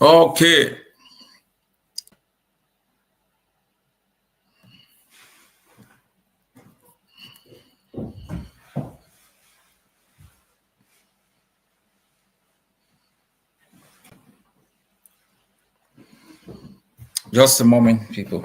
Okay. Just a moment, people.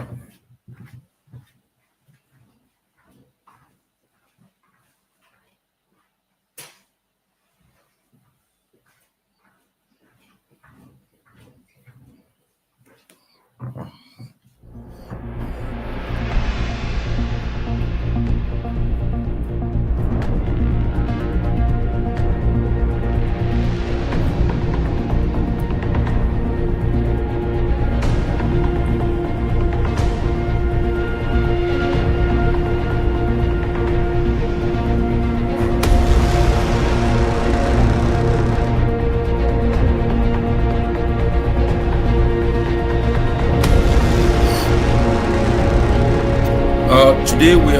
Today we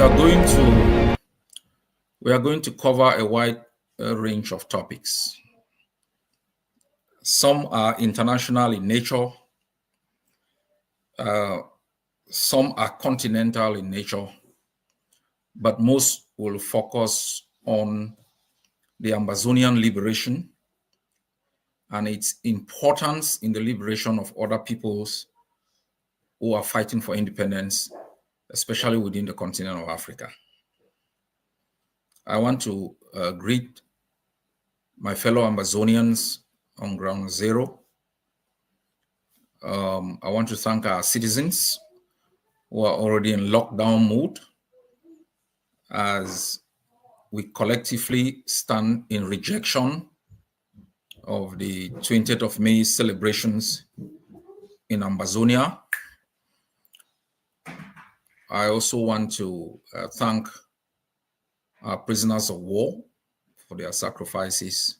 are going to cover a wide range of topics. Some are international in nature. Some are continental in nature, but most will focus on the Ambazonian liberation and its importance in the liberation of other peoples who are fighting for independence, especially within the continent of Africa. I want to greet my fellow Ambazonians on ground zero. I want to thank our citizens who are already in lockdown mode as we collectively stand in rejection of the 20th of May celebrations in Ambazonia. I also want to thank our prisoners of war for their sacrifices,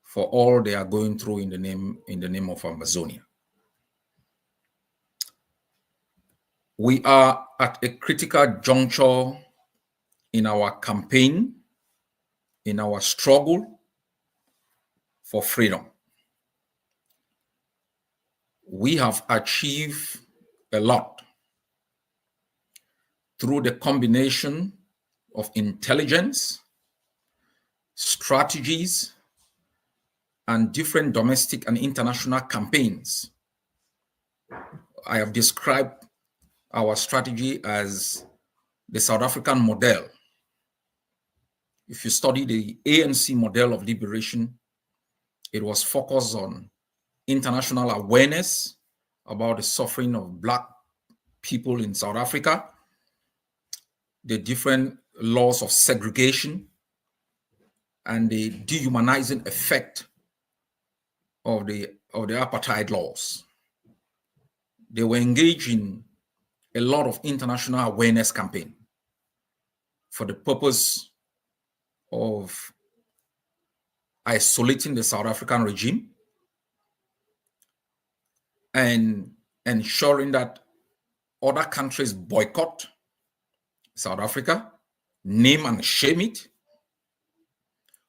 for all they are going through in the name of Ambazonia. We are at a critical juncture in our campaign, in our struggle for freedom. We have achieved a lot through the combination of intelligence, strategies, and different domestic and international campaigns. I have described our strategy as the South African model. If you study the ANC model of liberation, it was focused on international awareness about the suffering of Black people in South Africa, the different laws of segregation, and the dehumanizing effect of the apartheid laws. They were engaged in a lot of international awareness campaign for the purpose of isolating the South African regime and ensuring that other countries boycott South Africa, name and shame it,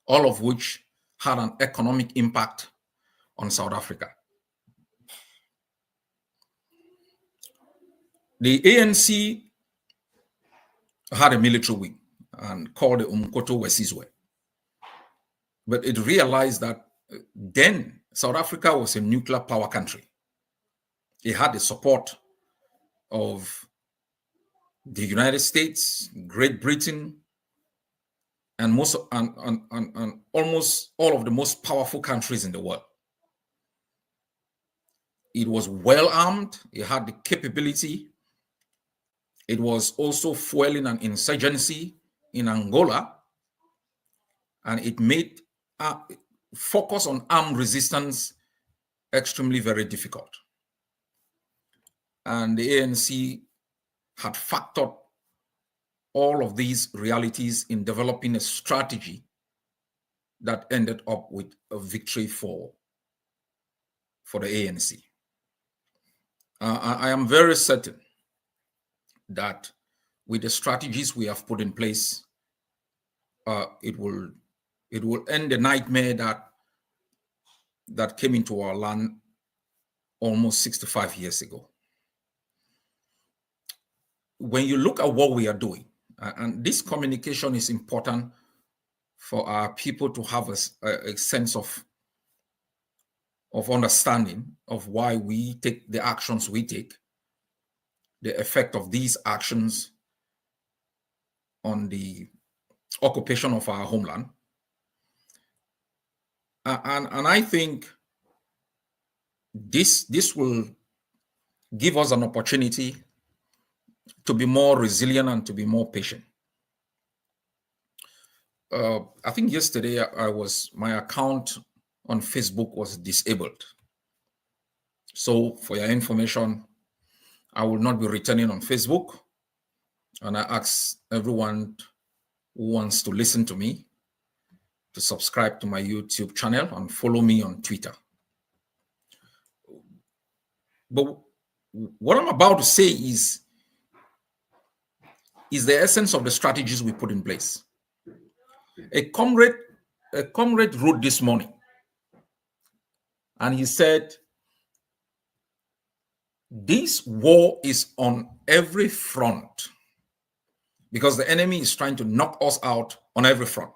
all of which had an economic impact on South Africa. The ANC had a military wing and called the Umkhonto Wesizwe. But it realized that then South Africa was a nuclear power country. It had the support of the United States, Great Britain, and almost all of the most powerful countries in the world. It was well armed. It had the capability. It was also fueling an insurgency in Angola, and it made focus on armed resistance extremely very difficult. And the ANC had factored all of these realities in developing a strategy that ended up with a victory for the ANC. I am very certain that with the strategies we have put in place, it will end the nightmare that came into our land almost 65 years ago. When you look at what we are doing, and this communication is important for our people to have a sense of understanding of why we take the actions we take, the effect of these actions on the occupation of our homeland. And I think this will give us an opportunity to be more resilient and to be more patient. I think yesterday my account on Facebook was disabled. So for your information, I will not be returning on Facebook. And I ask everyone who wants to listen to me to subscribe to my YouTube channel and follow me on Twitter. But what I'm about to say is the essence of the strategies we put in place. A comrade wrote this morning, and he said, this war is on every front because the enemy is trying to knock us out on every front.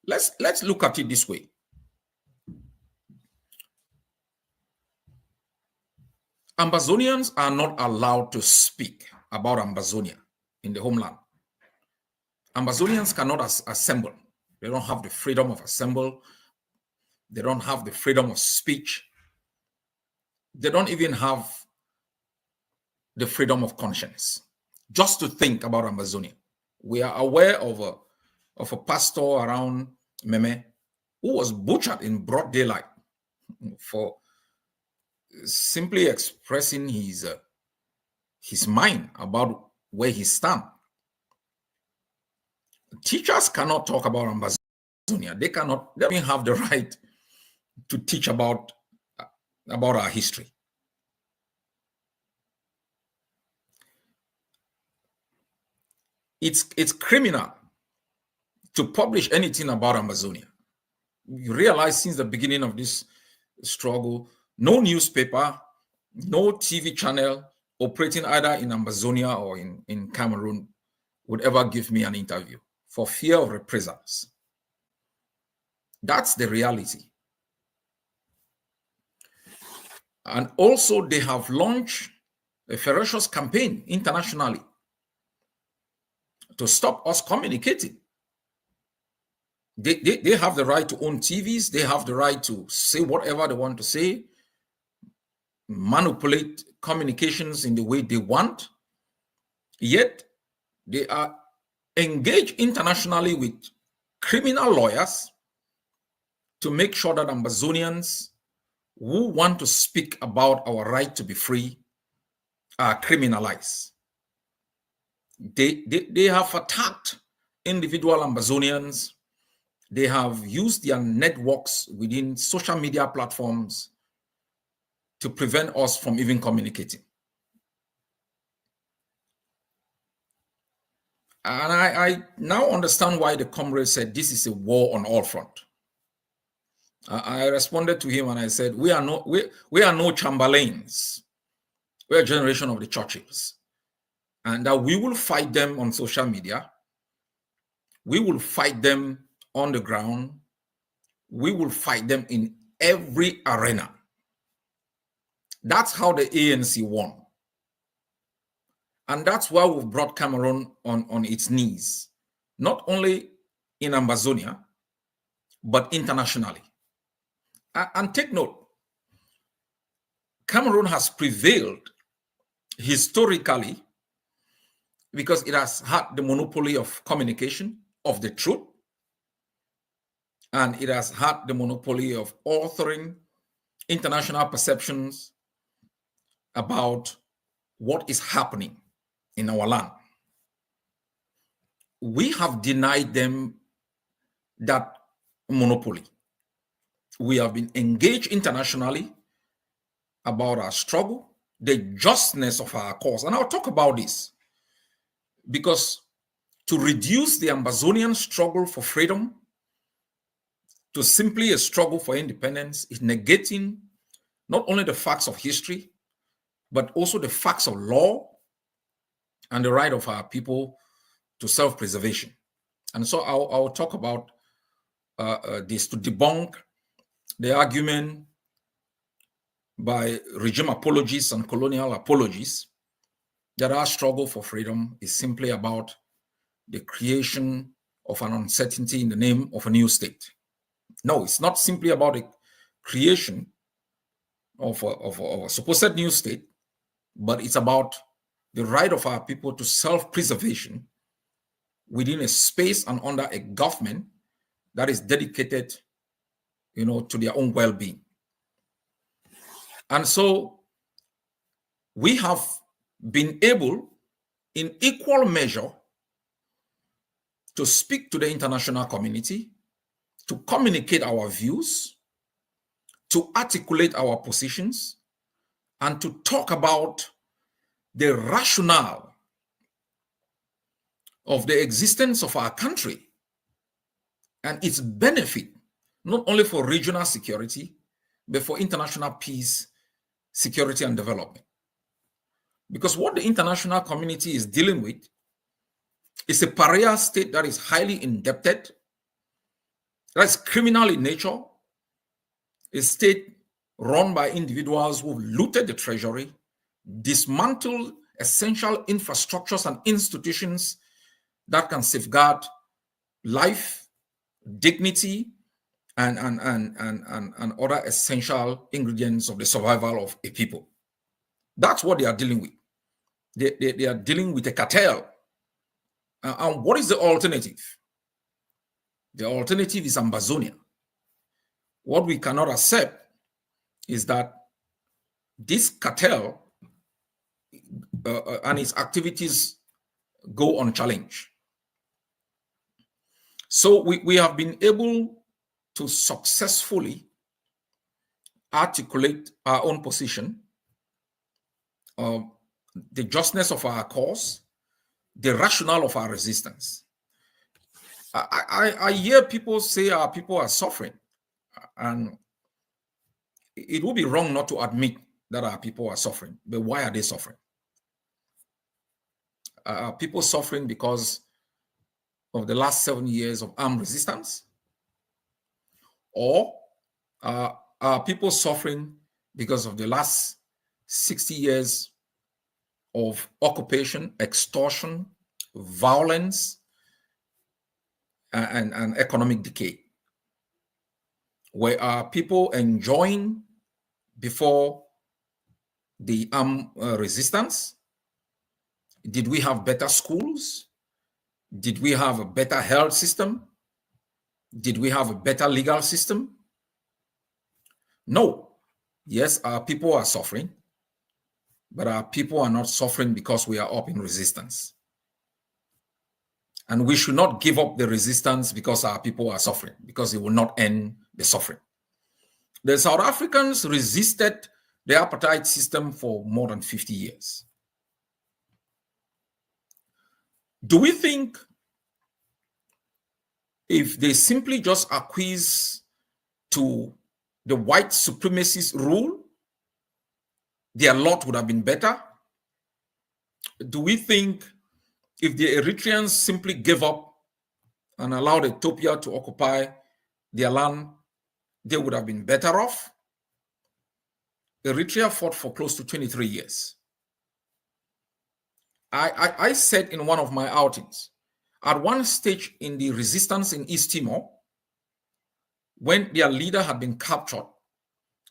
Let's look at it this way. Ambazonians are not allowed to speak about Ambazonia in the homeland. Ambazonians cannot assemble. They don't have the freedom of assembly. They don't have the freedom of speech. They don't even have the freedom of conscience just to think about Ambazonia. We are aware of a pastor around Meme who was butchered in broad daylight for simply expressing his mind about where he stands. Teachers cannot talk about Ambazonia. They don't even have the right to teach about our history. It's criminal to publish anything about Ambazonia. You realize since the beginning of this struggle, no newspaper, no TV channel operating either in Ambazonia or in Cameroon would ever give me an interview for fear of reprisals. That's the reality. And also they have launched a ferocious campaign internationally to stop us communicating. They have the right to own TVs. They have the right to say whatever they want to say, manipulate communications in the way they want. Yet they are engaged internationally with criminal lawyers to make sure that Ambazonians who want to speak about our right to be free are criminalized. They have attacked individual Ambazonians. They have used their networks within social media platforms to prevent us from even communicating. And I now understand why the comrade said this is a war on all fronts. I responded to him and I said, we are no Chamberlains. We're a generation of the Churchills. And that we will fight them on social media. We will fight them on the ground. We will fight them in every arena. That's how the ANC won. And that's why we've brought Cameroon on its knees, not only in Ambazonia, but internationally. And take note, Cameroon has prevailed historically because it has had the monopoly of communication, of the truth, and it has had the monopoly of authoring international perceptions about what is happening in our land. We have denied them that monopoly. We have been engaged internationally about our struggle, the justness of our cause. And I'll talk about this because to reduce the Ambazonian struggle for freedom to simply a struggle for independence is negating not only the facts of history, but also the facts of law and the right of our people to self-preservation. And so I'll talk about this to debunk the argument by regime apologists and colonial apologists that our struggle for freedom is simply about the creation of an uncertainty in the name of a new state. No, it's not simply about the creation of a supposed new state, but it's about the right of our people to self-preservation within a space and under a government that is dedicated, to their own well-being. And so we have been able, in equal measure, to speak to the international community, to communicate our views, to articulate our positions, and to talk about the rationale of the existence of our country and its benefit, not only for regional security, but for international peace, security, and development. Because what the international community is dealing with is a pariah state that is highly indebted, that's criminal in nature, a state run by individuals who looted the treasury, dismantled essential infrastructures and institutions that can safeguard life, dignity, and other essential ingredients of the survival of a people. That's what they are dealing with. They are dealing with a cartel. And what is the alternative? The alternative is Ambazonia. What we cannot accept is that this cartel and its activities go unchallenged. So we have been able to successfully articulate our own position, the justness of our cause, the rationale of our resistance. I hear people say our people are suffering, and it would be wrong not to admit that our people are suffering. But why are they suffering? Are people suffering because of the last 7 years of armed resistance? Or are people suffering because of the last 60 years of occupation, extortion, violence, and economic decay? Where are people enjoying before the armed resistance? Did we have better schools? Did we have a better health system? Did we have a better legal system? No. Yes, our people are suffering, but our people are not suffering because we are up in resistance. And we should not give up the resistance because our people are suffering, because it will not end the suffering. The South Africans resisted the apartheid system for more than 50 years. Do we think if they simply just acquiesce to the white supremacist rule, their lot would have been better? Do we think if the Eritreans simply gave up and allowed Ethiopia to occupy their land, they would have been better off? Eritrea fought for close to 23 years. I said in one of my outings, at one stage in the resistance in East Timor, when their leader had been captured,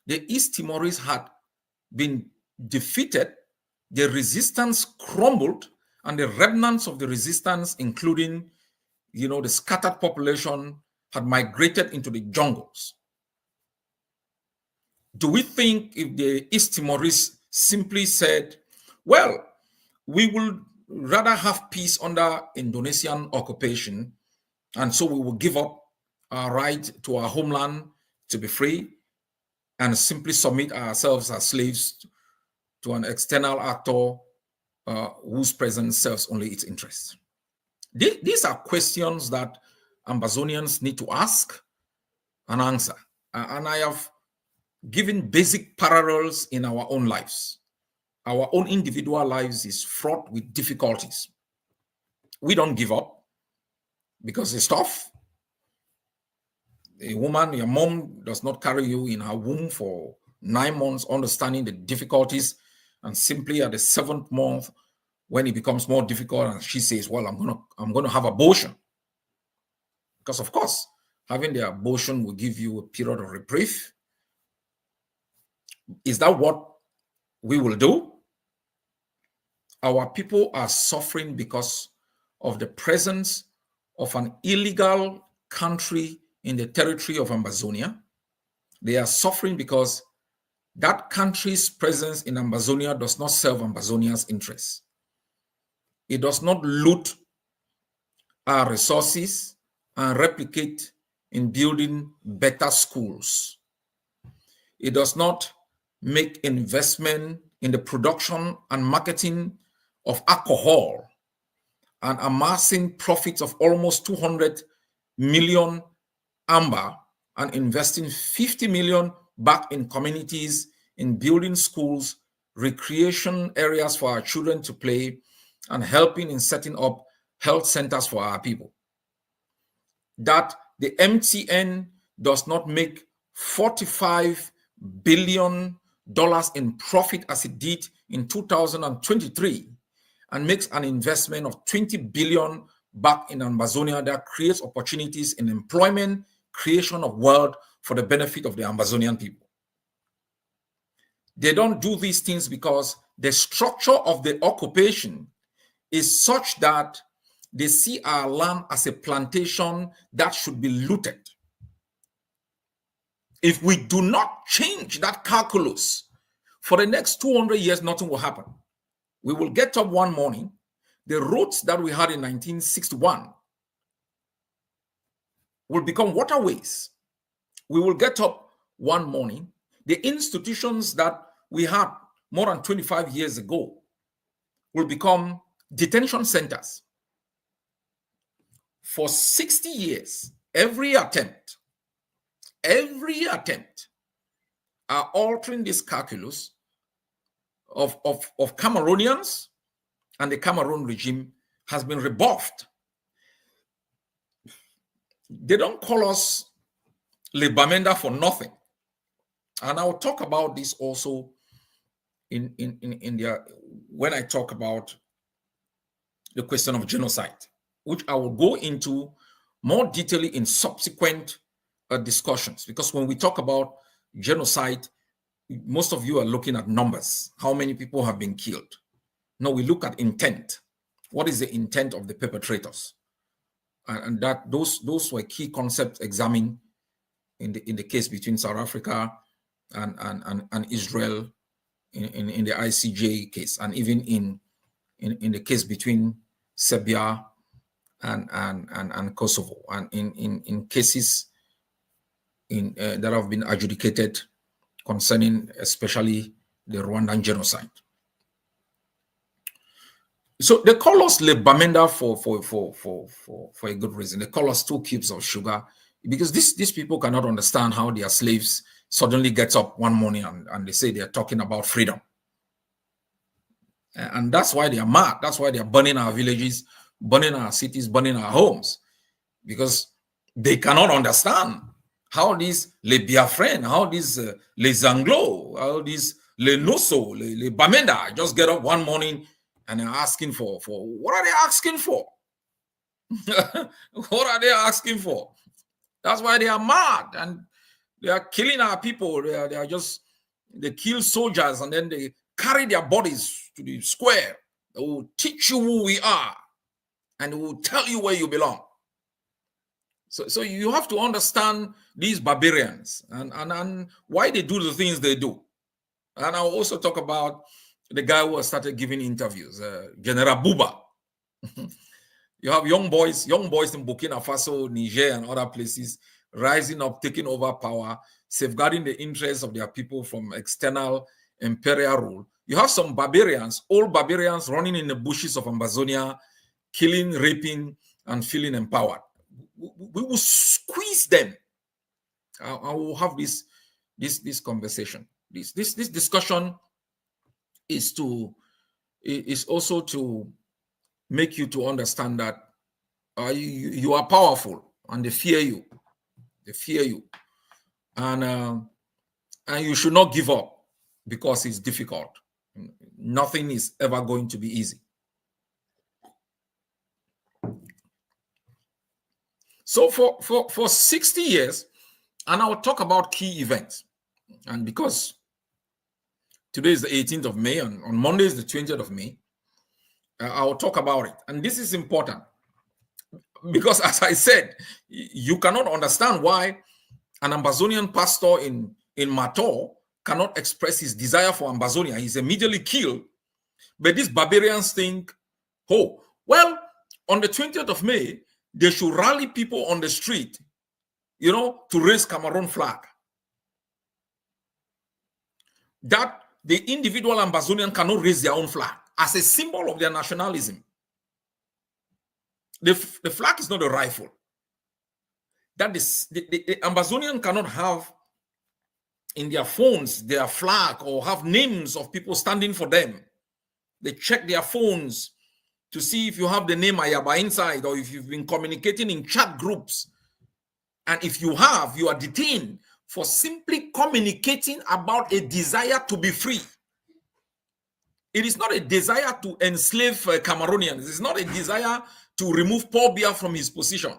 the East Timorese had been defeated, the resistance crumbled, and the remnants of the resistance, including, the scattered population, had migrated into the jungles. Do we think if the East Timorese simply said, well, we will rather have peace under Indonesian occupation, and so we will give up our right to our homeland to be free and simply submit ourselves as slaves to an external actor whose presence serves only its interests? These are questions that Ambazonians need to ask and answer. And I have giving basic parallels in our own lives. Our own individual lives is fraught with difficulties. We don't give up because it's tough. A woman, your mom does not carry you in her womb for 9 months, understanding the difficulties, and simply at the 7th month, when it becomes more difficult, and she says, "Well, I'm gonna have abortion," because of course, having the abortion will give you a period of reprieve. Is that what we will do? Our people are suffering because of the presence of an illegal country in the territory of Ambazonia. They are suffering because that country's presence in Ambazonia does not serve Ambazonia's interests. It does not loot our resources and replicate in building better schools. It does not make investment in the production and marketing of alcohol and amassing profits of almost 200 million amber and investing 50 million back in communities, in building schools, recreation areas for our children to play, and helping in setting up health centers for our people. That the MTN does not make $45 billion in profit as it did in 2023 and makes an investment of 20 billion back in Ambazonia that creates opportunities in employment, creation of wealth for the benefit of the Ambazonian people. They don't do these things because the structure of the occupation is such that they see our land as a plantation that should be looted. If we do not change that calculus, for the next 200 years, nothing will happen. We will get up one morning, the roads that we had in 1961 will become waterways. We will get up one morning, the institutions that we had more than 25 years ago will become detention centers. For 60 years, every attempt are altering this calculus of Cameroonians, and the Cameroon regime has been rebuffed. They don't call us Le Bamenda for nothing. And I'll talk about this also in India when I talk about the question of genocide, which I will go into more detail in subsequent discussions. Because when we talk about genocide, most of you are looking at numbers, how many people have been killed. No, we look at intent. What is the intent of the perpetrators? And that those were key concepts examined in the case between South Africa and Israel in the ICJ case, and even in the case between Serbia and Kosovo, and in cases that have been adjudicated concerning especially the Rwandan genocide. So they call us Le Bamenda for a good reason. They call us 2 cubes of sugar, because these people cannot understand how their slaves suddenly gets up one morning and they say they are talking about freedom. And that's why they are mad. That's why they are burning our villages, burning our cities, burning our homes, because they cannot understand how these Le Biafran, how these Les Anglo, how these Le Noso, Le Bamenda just get up one morning and they're asking for what are they asking for? What are they asking for? That's why they are mad, and they are killing our people. They kill soldiers and then they carry their bodies to the square. They will teach you who we are and they will tell you where you belong. So you have to understand these barbarians and why they do the things they do. And I'll also talk about the guy who has started giving interviews, General Buba. You have young boys in Burkina Faso, Niger, and other places rising up, taking over power, safeguarding the interests of their people from external imperial rule. You have some barbarians, old barbarians running in the bushes of Ambazonia, killing, raping, and feeling empowered. We will squeeze them. I will have this this conversation. This discussion is also to make you to understand that you are powerful, and they fear you. They fear you, and you should not give up because it's difficult. Nothing is ever going to be easy. So for 60 years, and I'll talk about key events, and because today is the 18th of May, and on Monday is the 20th of May, I'll talk about it. And this is important because, as I said, you cannot understand why an Ambazonian pastor in Mato cannot express his desire for Ambazonia. He's immediately killed. But these barbarians think, oh, well, on the 20th of May, they should rally people on the street, to raise Cameroon flag. That the individual Ambazonian cannot raise their own flag as a symbol of their nationalism. The flag is not a rifle. That is, the Ambazonian cannot have in their phones their flag or have names of people standing for them. They check their phones to see if you have the name Ayaba inside, or if you've been communicating in chat groups. And if you have, you are detained for simply communicating about a desire to be free. It is not a desire to enslave Cameroonians. It is not a desire to remove Paul Biya from his position.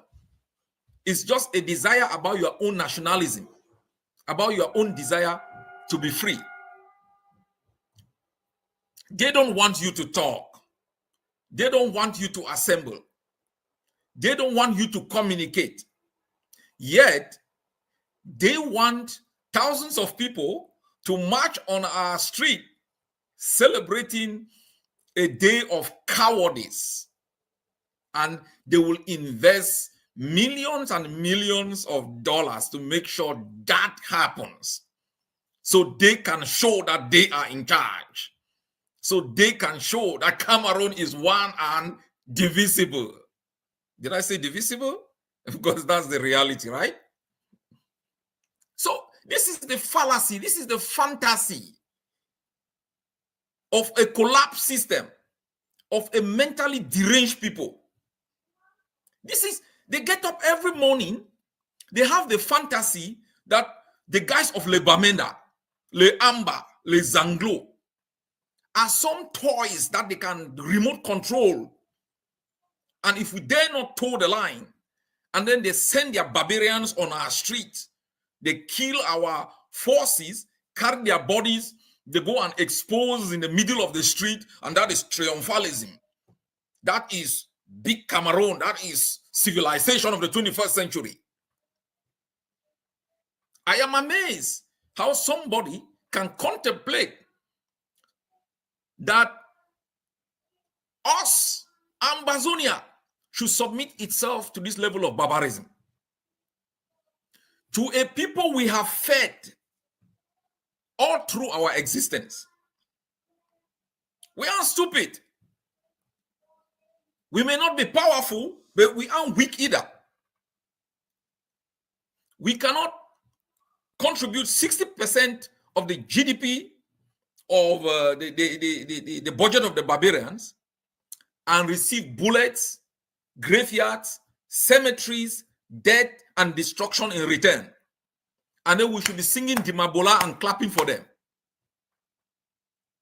It's just a desire about your own nationalism, about your own desire to be free. They don't want you to talk. They don't want you to assemble. They don't want you to communicate. Yet, they want thousands of people to march on our street celebrating a day of cowardice. And they will invest millions and millions of dollars to make sure that happens. So they can show that they are in charge. So they can show that Cameroon is one and divisible. Did I say divisible? Because that's the reality, right? So this is the fallacy, this is the fantasy of a collapsed system, of a mentally deranged people. They get up every morning, they have the fantasy that the guys of Le Bamenda, Le Amba, Le Zanglo are some toys that they can remote control. And if we dare not toe the line, and then they send their barbarians on our streets, they kill our forces, carry their bodies, they go and expose in the middle of the street, and that is triumphalism. That is big Cameroon. That is civilization of the 21st century. I am amazed how somebody can contemplate that us, Ambazonia, should submit itself to this level of barbarism. To a people we have fed all through our existence. We aren't stupid. We may not be powerful, but we aren't weak either. We cannot contribute 60% of the GDP of the budget of the barbarians and receive bullets, graveyards, cemeteries, death, and destruction in return. And then we should be singing Dimabola and clapping for them.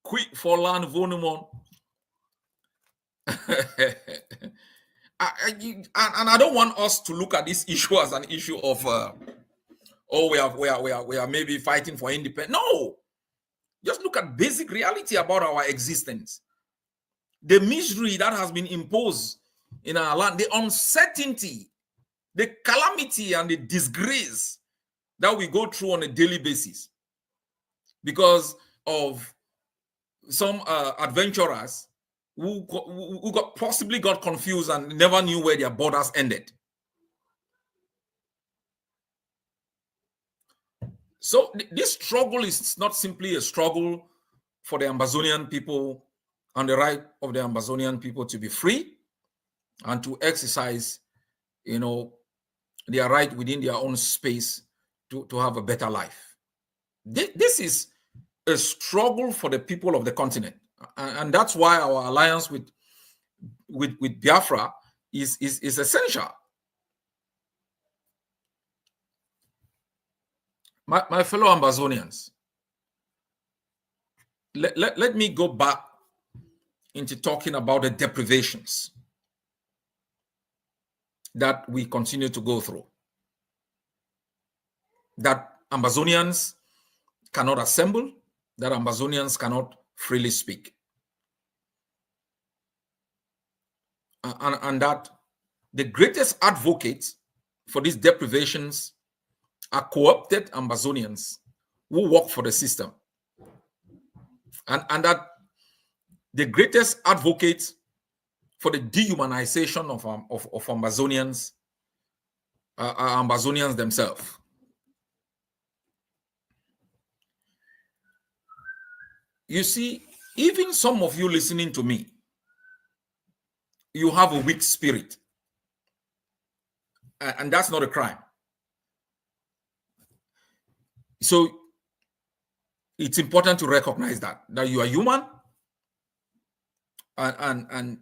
Quick for land, Vonumon. And I don't want us to look at this issue as an issue of we are maybe fighting for independence. No, just look at basic reality about our existence. The misery that has been imposed in our land, the uncertainty, the calamity, and the disgrace that we go through on a daily basis because of some adventurers who possibly got confused and never knew where their borders ended. So this struggle is not simply a struggle for the Ambazonian people and the right of the Ambazonian people to be free and to exercise, their right within their own space to have a better life. This is a struggle for the people of the continent. And that's why our alliance with Biafra is essential. My fellow Ambazonians, let me go back into talking about the deprivations that we continue to go through. That Ambazonians cannot assemble, that Ambazonians cannot freely speak. And that the greatest advocates for these deprivations are co-opted Ambazonians who work for the system. And that the greatest advocates for the dehumanization of Ambazonians are Ambazonians themselves. You see, even some of you listening to me, you have a weak spirit. And that's not a crime. So it's important to recognize that you are human, and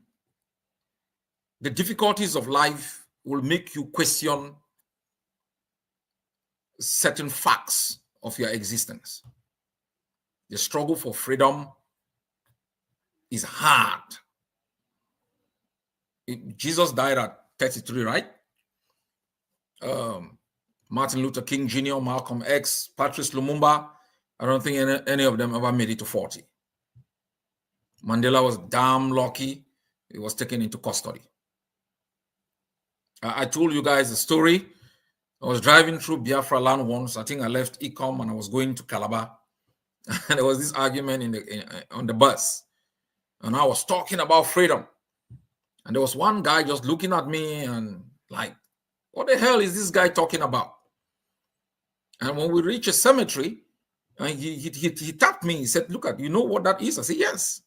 the difficulties of life will make you question certain facts of your existence. The struggle for freedom is hard. Jesus died at 33, right? Martin Luther King Jr., Malcolm X, Patrice Lumumba, I don't think any of them ever made it to 40. Mandela was damn lucky. He was taken into custody. I told you guys the story. I was driving through Biafra land once. I think I left Ecom and I was going to Calabar. And there was this argument on the bus. And I was talking about freedom. And there was one guy just looking at me and like, what the hell is this guy talking about? And when we reached a cemetery, he tapped me. He said, look, you know what that is? I said, yes.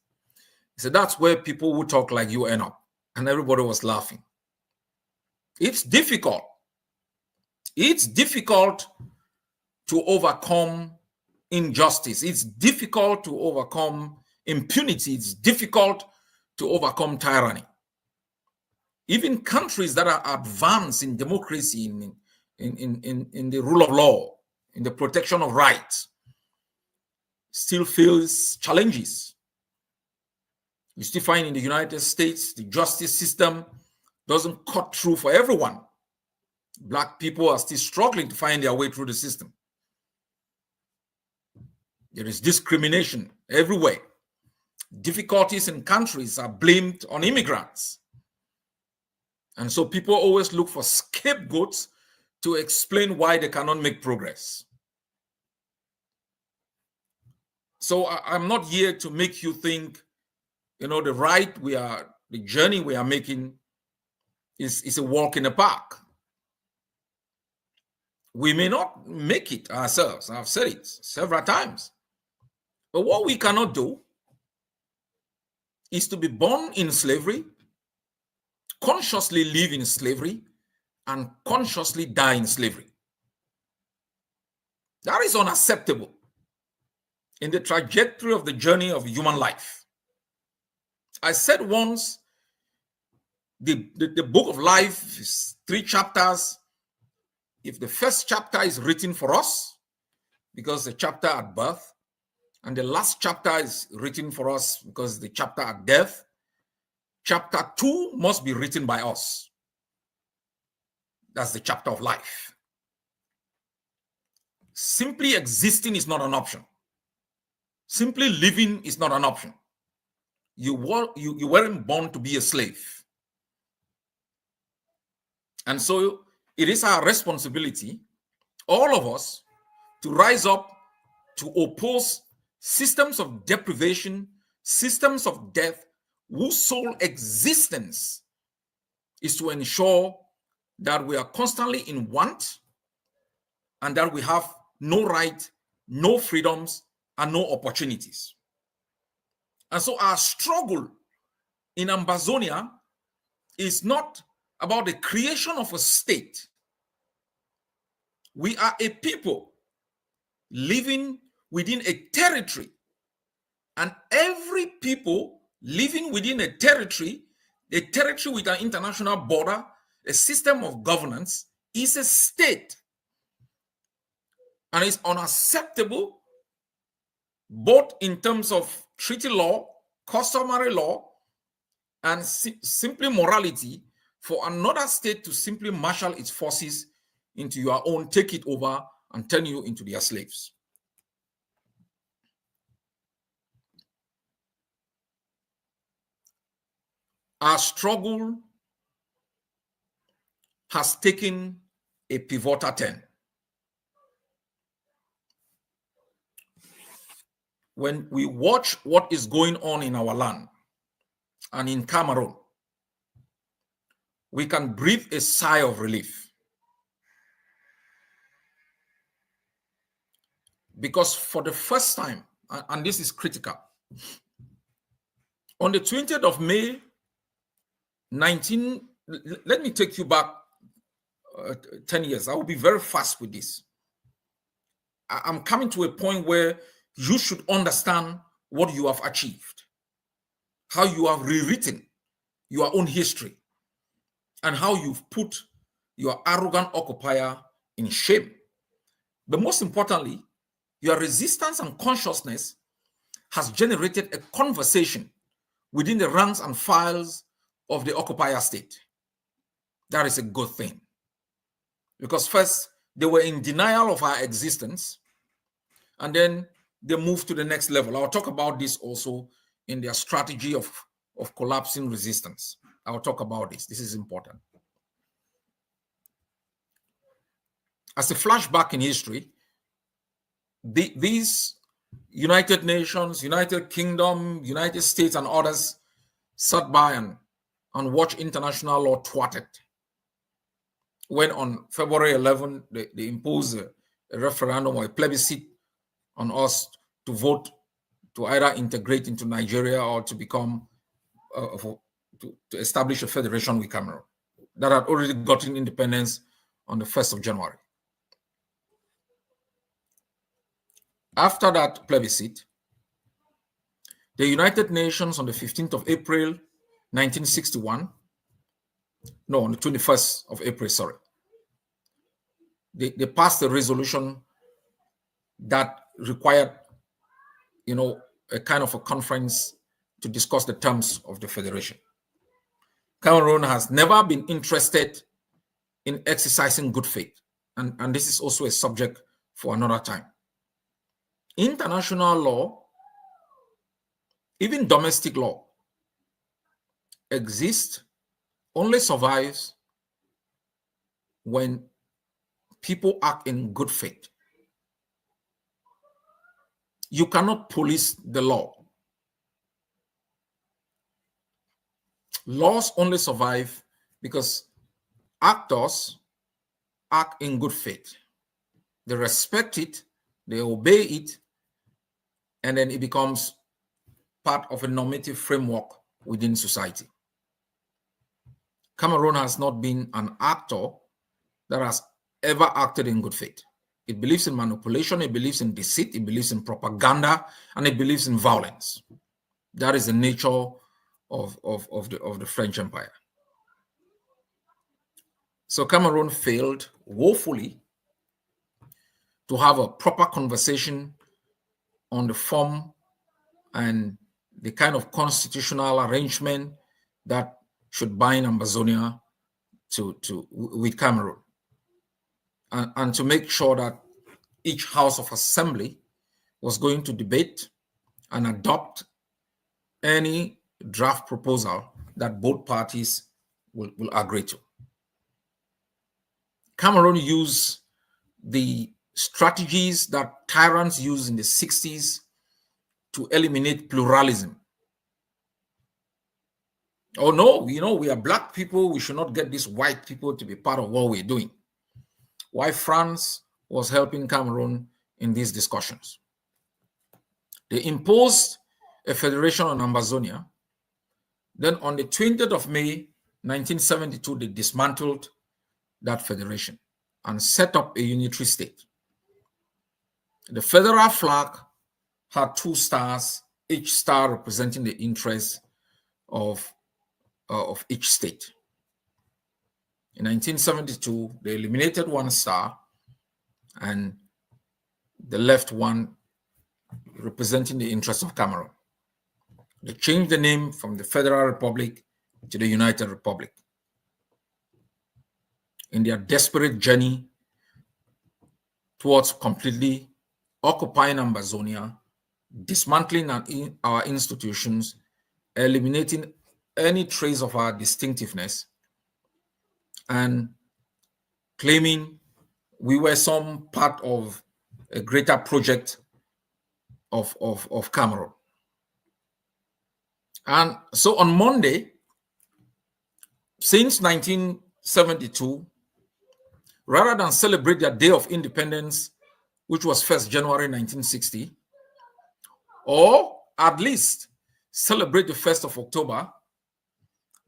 He said, that's where people who talk like you end up. And everybody was laughing. It's difficult. It's difficult to overcome injustice. It's difficult to overcome impunity. It's difficult to overcome tyranny. Even countries that are advanced in democracy, in the rule of law, in the protection of rights, still face challenges. You still find in the United States, the justice system doesn't cut through for everyone. Black people are still struggling to find their way through the system. There is discrimination everywhere. Difficulties in countries are blamed on immigrants. And so people always look for scapegoats to explain why they cannot make progress. So I'm not here to make you think, the journey we are making is a walk in the park. We may not make it ourselves. I've said it several times. But what we cannot do is to be born in slavery, consciously live in slavery, and consciously die in slavery. That is unacceptable in the trajectory of the journey of human life. I said once, the book of life is 3 chapters. If the first chapter is written for us, because the chapter at birth, and the last chapter is written for us because the chapter at death, chapter 2 must be written by us. That's the chapter of life. Simply existing is not an option. Simply living is not an option. You weren't born to be a slave. And so it is our responsibility, all of us, to rise up to oppose systems of deprivation, systems of death, whose sole existence is to ensure that we are constantly in want and that we have no right, no freedoms, and no opportunities. And so our struggle in Ambazonia is not about the creation of a state. We are a people living within a territory, and every people living within a territory with an international border, a system of governance, is a state. And it's unacceptable, both in terms of treaty law, customary law, and simply morality, for another state to simply marshal its forces into your own, take it over, and turn you into their slaves. Our struggle has taken a pivotal turn. When we watch what is going on in our land and in Cameroon, we can breathe a sigh of relief. Because for the first time, and this is critical, on the 20th of May, let me take you back 10 years. I will be very fast with this. I'm coming to a point where you should understand what you have achieved, how you have rewritten your own history, and how you've put your arrogant occupier in shame. But most importantly, your resistance and consciousness has generated a conversation within the ranks and files of the occupier state. That is a good thing. Because first, they were in denial of our existence, and then they moved to the next level. I'll talk about this also in their strategy of collapsing resistance. I'll talk about this. This is important. As a flashback in history, these United Nations, United Kingdom, United States, and others sat by and watched international law thwarted. When on February 11, they imposed a referendum or a plebiscite on us to vote to either integrate into Nigeria or to become, to establish a federation with Cameroon that had already gotten independence on the 1st of January. After that plebiscite, the United Nations on the 15th of April, 1961, no, on the 21st of April, sorry, they passed a resolution that required, a kind of a conference to discuss the terms of the federation. Cameroon has never been interested in exercising good faith, and this is also a subject for another time. International law, even domestic law, exists, only survives when people act in good faith. You cannot police the law. Laws only survive because actors act in good faith. They respect it, they obey it, and then it becomes part of a normative framework within society. Cameroon has not been an actor that has ever acted in good faith. It believes in manipulation, it believes in deceit, it believes in propaganda, and it believes in violence. That is the nature of the French Empire. So Cameroon failed woefully to have a proper conversation on the form and the kind of constitutional arrangement that should bind Ambazonia with Cameroon, and to make sure that each House of Assembly was going to debate and adopt any draft proposal that both parties will agree to. Cameroon used the strategies that tyrants used in the 60s to eliminate pluralism. Oh no, we are black people, we should not get these white people to be part of what we're doing. Why France was helping Cameroon in these discussions. They imposed a federation on Ambazonia. Then on the 20th of May, 1972, they dismantled that federation and set up a unitary state. The federal flag had 2 stars, each star representing the interests of each state. In 1972, they eliminated 1 star and they left 1 representing the interests of Cameroon. They changed the name from the Federal Republic to the United Republic. In their desperate journey towards completely occupying Ambazonia, dismantling our institutions, eliminating any trace of our distinctiveness, and claiming we were some part of a greater project of Cameroon. And so on Monday, since 1972, rather than celebrate their Day of Independence, which was 1st January 1960, or at least celebrate the 1st of October,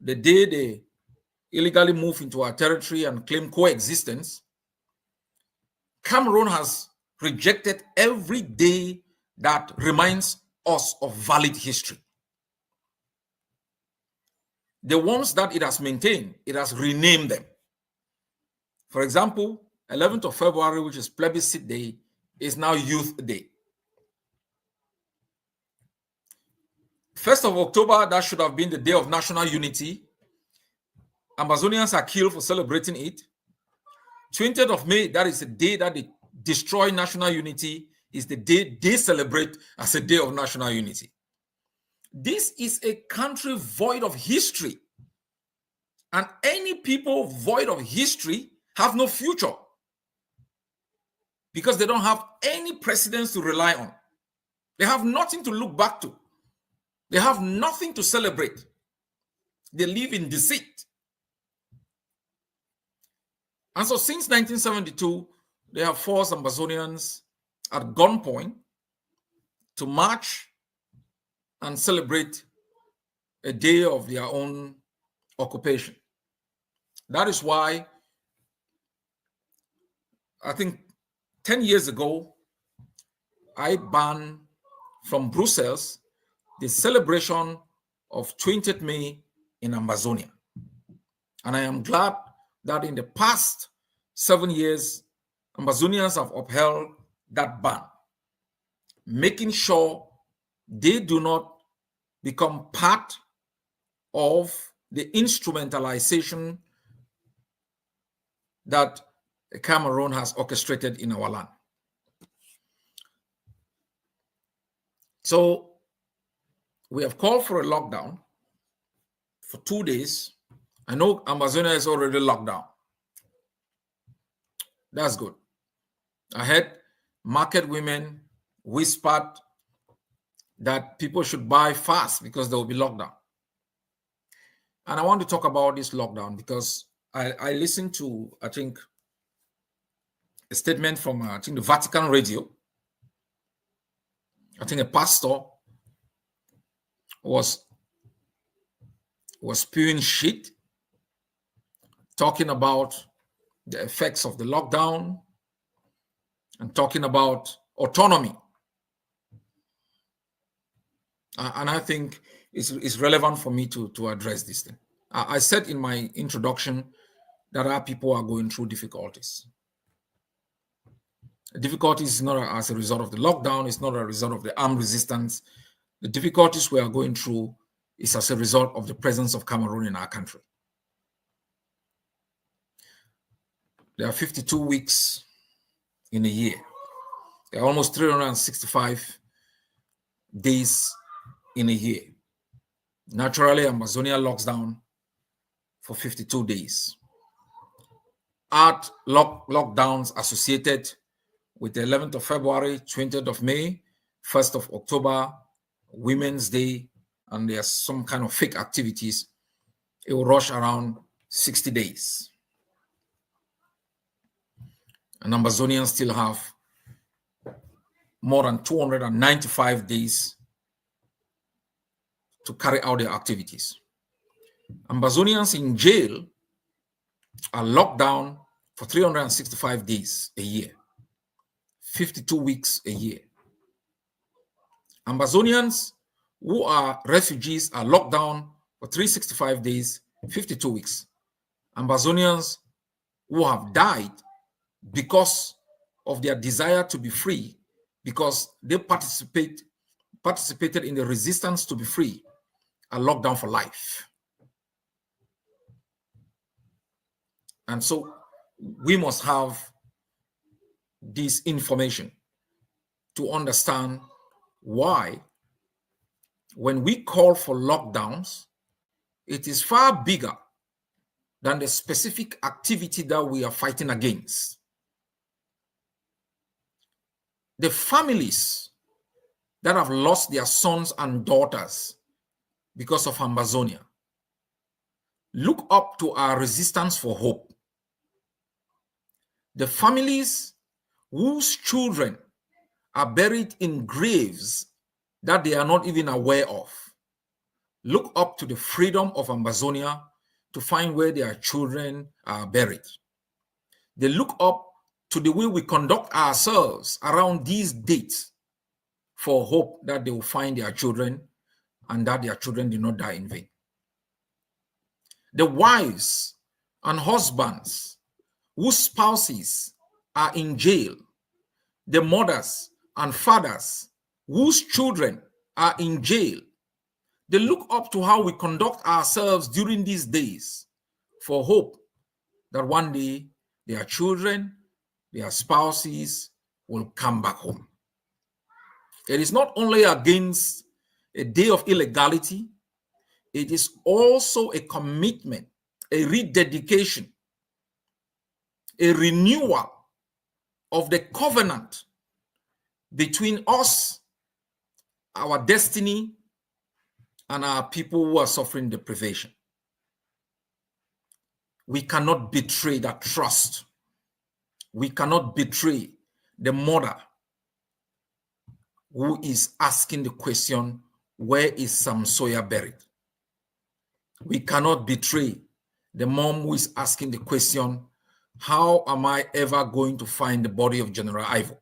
the day they illegally moved into our territory and claim coexistence, Cameroon has rejected every day that reminds us of valid history. The ones that it has maintained, it has renamed them. For example, 11th of February, which is Plebiscite Day, is now Youth Day. 1st of October, that should have been the Day of National Unity. Ambazonians are killed for celebrating it. 20th of May, that is the day that they destroy national unity, is the day they celebrate as a day of national unity. This is a country void of history. And any people void of history have no future because they don't have any precedents to rely on. They have nothing to look back to. They have nothing to celebrate. They live in deceit. And so since 1972, they have forced Ambazonians at gunpoint to march and celebrate a day of their own occupation. That is why I think 10 years ago, I banned from Brussels the celebration of 20th May in Ambazonia. And I am glad that in the past 7 years, Ambazonians have upheld that ban, making sure they do not become part of the instrumentalization that Cameroon has orchestrated in our land. So we have called for a lockdown for 2 days. I know Amazonia is already locked down. That's good. I heard market women whispered that people should buy fast because there will be lockdown. And I want to talk about this lockdown because I listened to, I think, a statement from, I think, the Vatican radio. I think a pastor was spewing shit, talking about the effects of the lockdown and talking about autonomy. And I think it's relevant for me to address this thing. I said in my introduction that our people are going through difficulties. The difficulties is not as a result of the lockdown, it's not a result of the armed resistance. The difficulties we are going through is as a result of the presence of Cameroon in our country. There are 52 weeks in a year. There are almost 365 days in a year. Naturally, Amazonia locks down for 52 days. Art lockdowns associated with the 11th of February, 20th of May, 1st of October, Women's Day, and there's some kind of fake activities. It will rush around 60 days. And Ambazonians still have more than 295 days to carry out their activities. Ambazonians in jail are locked down for 365 days a year. 52 weeks a year. Ambazonians who are refugees are locked down for 365 days, 52 weeks. Ambazonians who have died because of their desire to be free, because they participated in the resistance to be free, are locked down for life. And so we must have this information to understand why, when we call for lockdowns, it is far bigger than the specific activity that we are fighting against. The families that have lost their sons and daughters because of Ambazonia look up to our resistance for hope. The families whose children are buried in graves that they are not even aware of look up to the freedom of Ambazonia to find where their children are buried. They look up to the way we conduct ourselves around these dates for hope that they will find their children and that their children did not die in vain. The wives and husbands whose spouses are in jail, the mothers and fathers whose children are in jail, they look up to how we conduct ourselves during these days for hope that one day their children, their spouses will come back home. It is not only against a day of illegality, it is also a commitment, a rededication, a renewal of the covenant between us, our destiny, and our people who are suffering deprivation. We cannot betray that trust. We cannot betray the mother who is asking the question, where is Sam Sawyer buried? We cannot betray the mom who is asking the question, how am I ever going to find the body of General Ivo?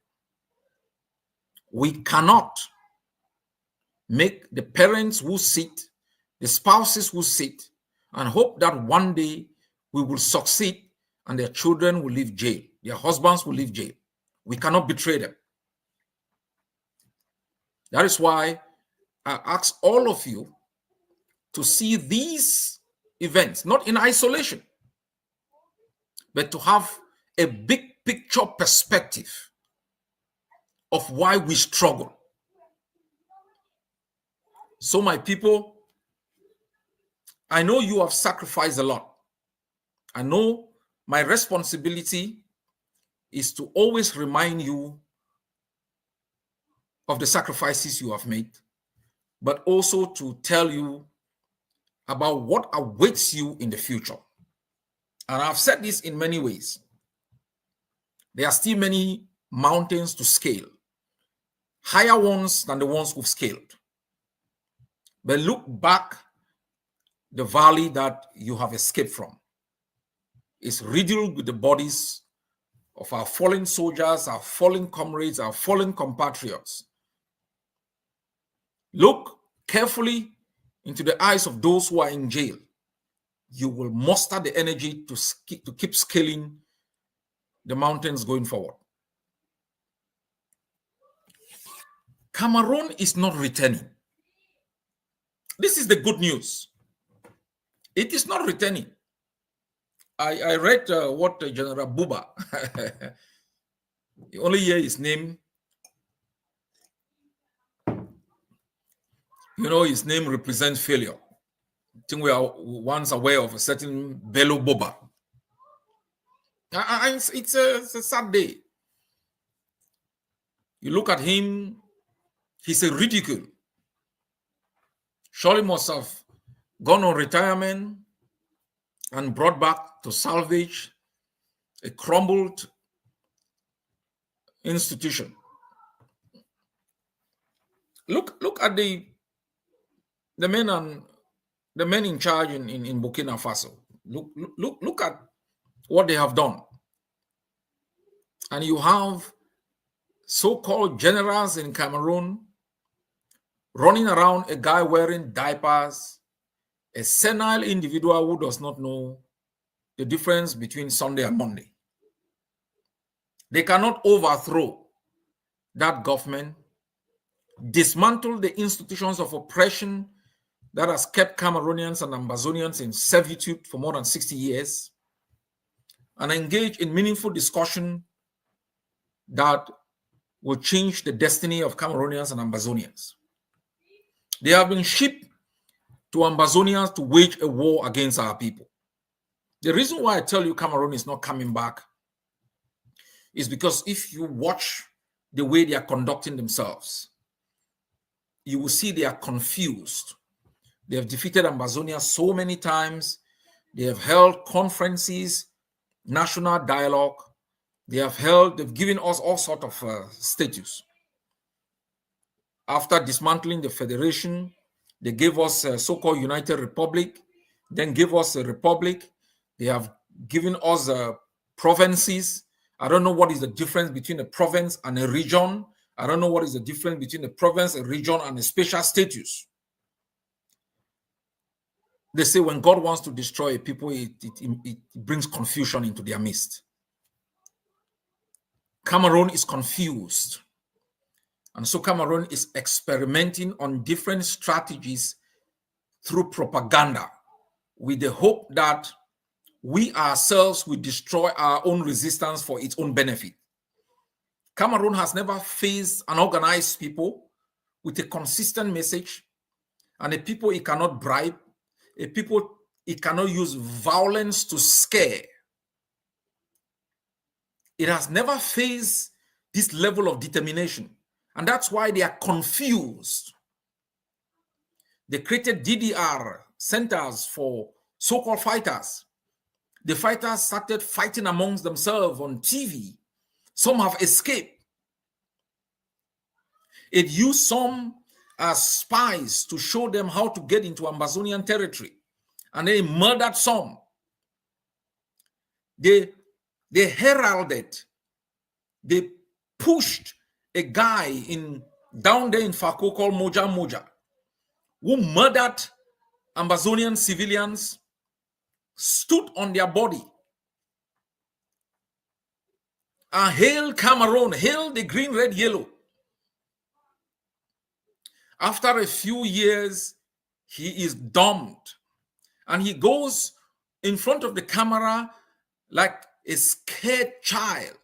We cannot make the parents who sit, the spouses who sit, and hope that one day we will succeed and their children will leave jail, their husbands will leave jail. We cannot betray them. That is why I ask all of you to see these events, not in isolation, but to have a big picture perspective of why we struggle. So my people, I know you have sacrificed a lot. I know my responsibility is to always remind you of the sacrifices you have made, but also to tell you about what awaits you in the future. And I've said this in many ways. There are still many mountains to scale, higher ones than the ones we've scaled. But look back, the valley that you have escaped from is riddled with the bodies of our fallen soldiers, our fallen comrades, our fallen compatriots. Look carefully into the eyes of those who are in jail. You will muster the energy to keep scaling the mountains going forward. Cameroon is not returning. This is the good news. It is not returning. I read what General Buba, you only hear his name. You know, his name represents failure. I think we are once aware of a certain Bello Boba. It's a sad day. You look at him, he's a ridicule. Surely must have gone on retirement and brought back to salvage a crumbled institution. Look at the men in charge in Burkina Faso. Look at what they have done. And you have so-called generals in Cameroon running around, a guy wearing diapers, a senile individual who does not know the difference between Sunday and Monday. They cannot overthrow that government, dismantle the institutions of oppression that has kept Cameroonians and Ambazonians in servitude for more than 60 years, and engage in meaningful discussion that will change the destiny of Cameroonians and Ambazonians. They have been shipped to Ambazonians to wage a war against our people. The reason why I tell you Cameroon is not coming back is because if you watch the way they are conducting themselves, you will see they are confused. They have defeated Ambazonia so many times. They have held conferences, national dialogue. They've given us all sorts of status. After dismantling the federation, they gave us a so-called United Republic, then gave us a republic. They have given us provinces. I don't know what is the difference between a province and a region. I don't know what is the difference between a province, a region, and a special status. They say when God wants to destroy a people, it brings confusion into their midst. Cameroon is confused. And so Cameroon is experimenting on different strategies through propaganda with the hope that we ourselves will destroy our own resistance for its own benefit. Cameroon has never faced an organized people with a consistent message, and a people it cannot bribe, a people it cannot use violence to scare. It has never faced this level of determination, and that's why they are confused. They created DDR centers for so-called fighters. The fighters started fighting amongst themselves on TV. Some have escaped. It used some as spies to show them how to get into Ambazonian territory. And they murdered some. They heralded, they pushed a guy down there in Fako called Moja Moja, who murdered Ambazonian civilians, stood on their body, and hail Cameroon, hail the green, red, yellow. After a few years, he is dumped, and he goes in front of the camera like a scared child,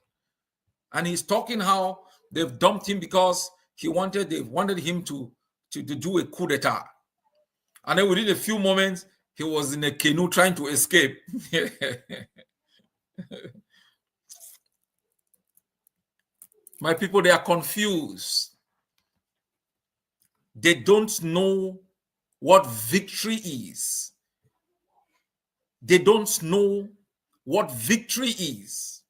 and he's talking how they've dumped him because they wanted him to do a coup d'etat. And then within a few moments, he was in a canoe trying to escape. My people, they are confused. They don't know what victory is. They don't know what victory is.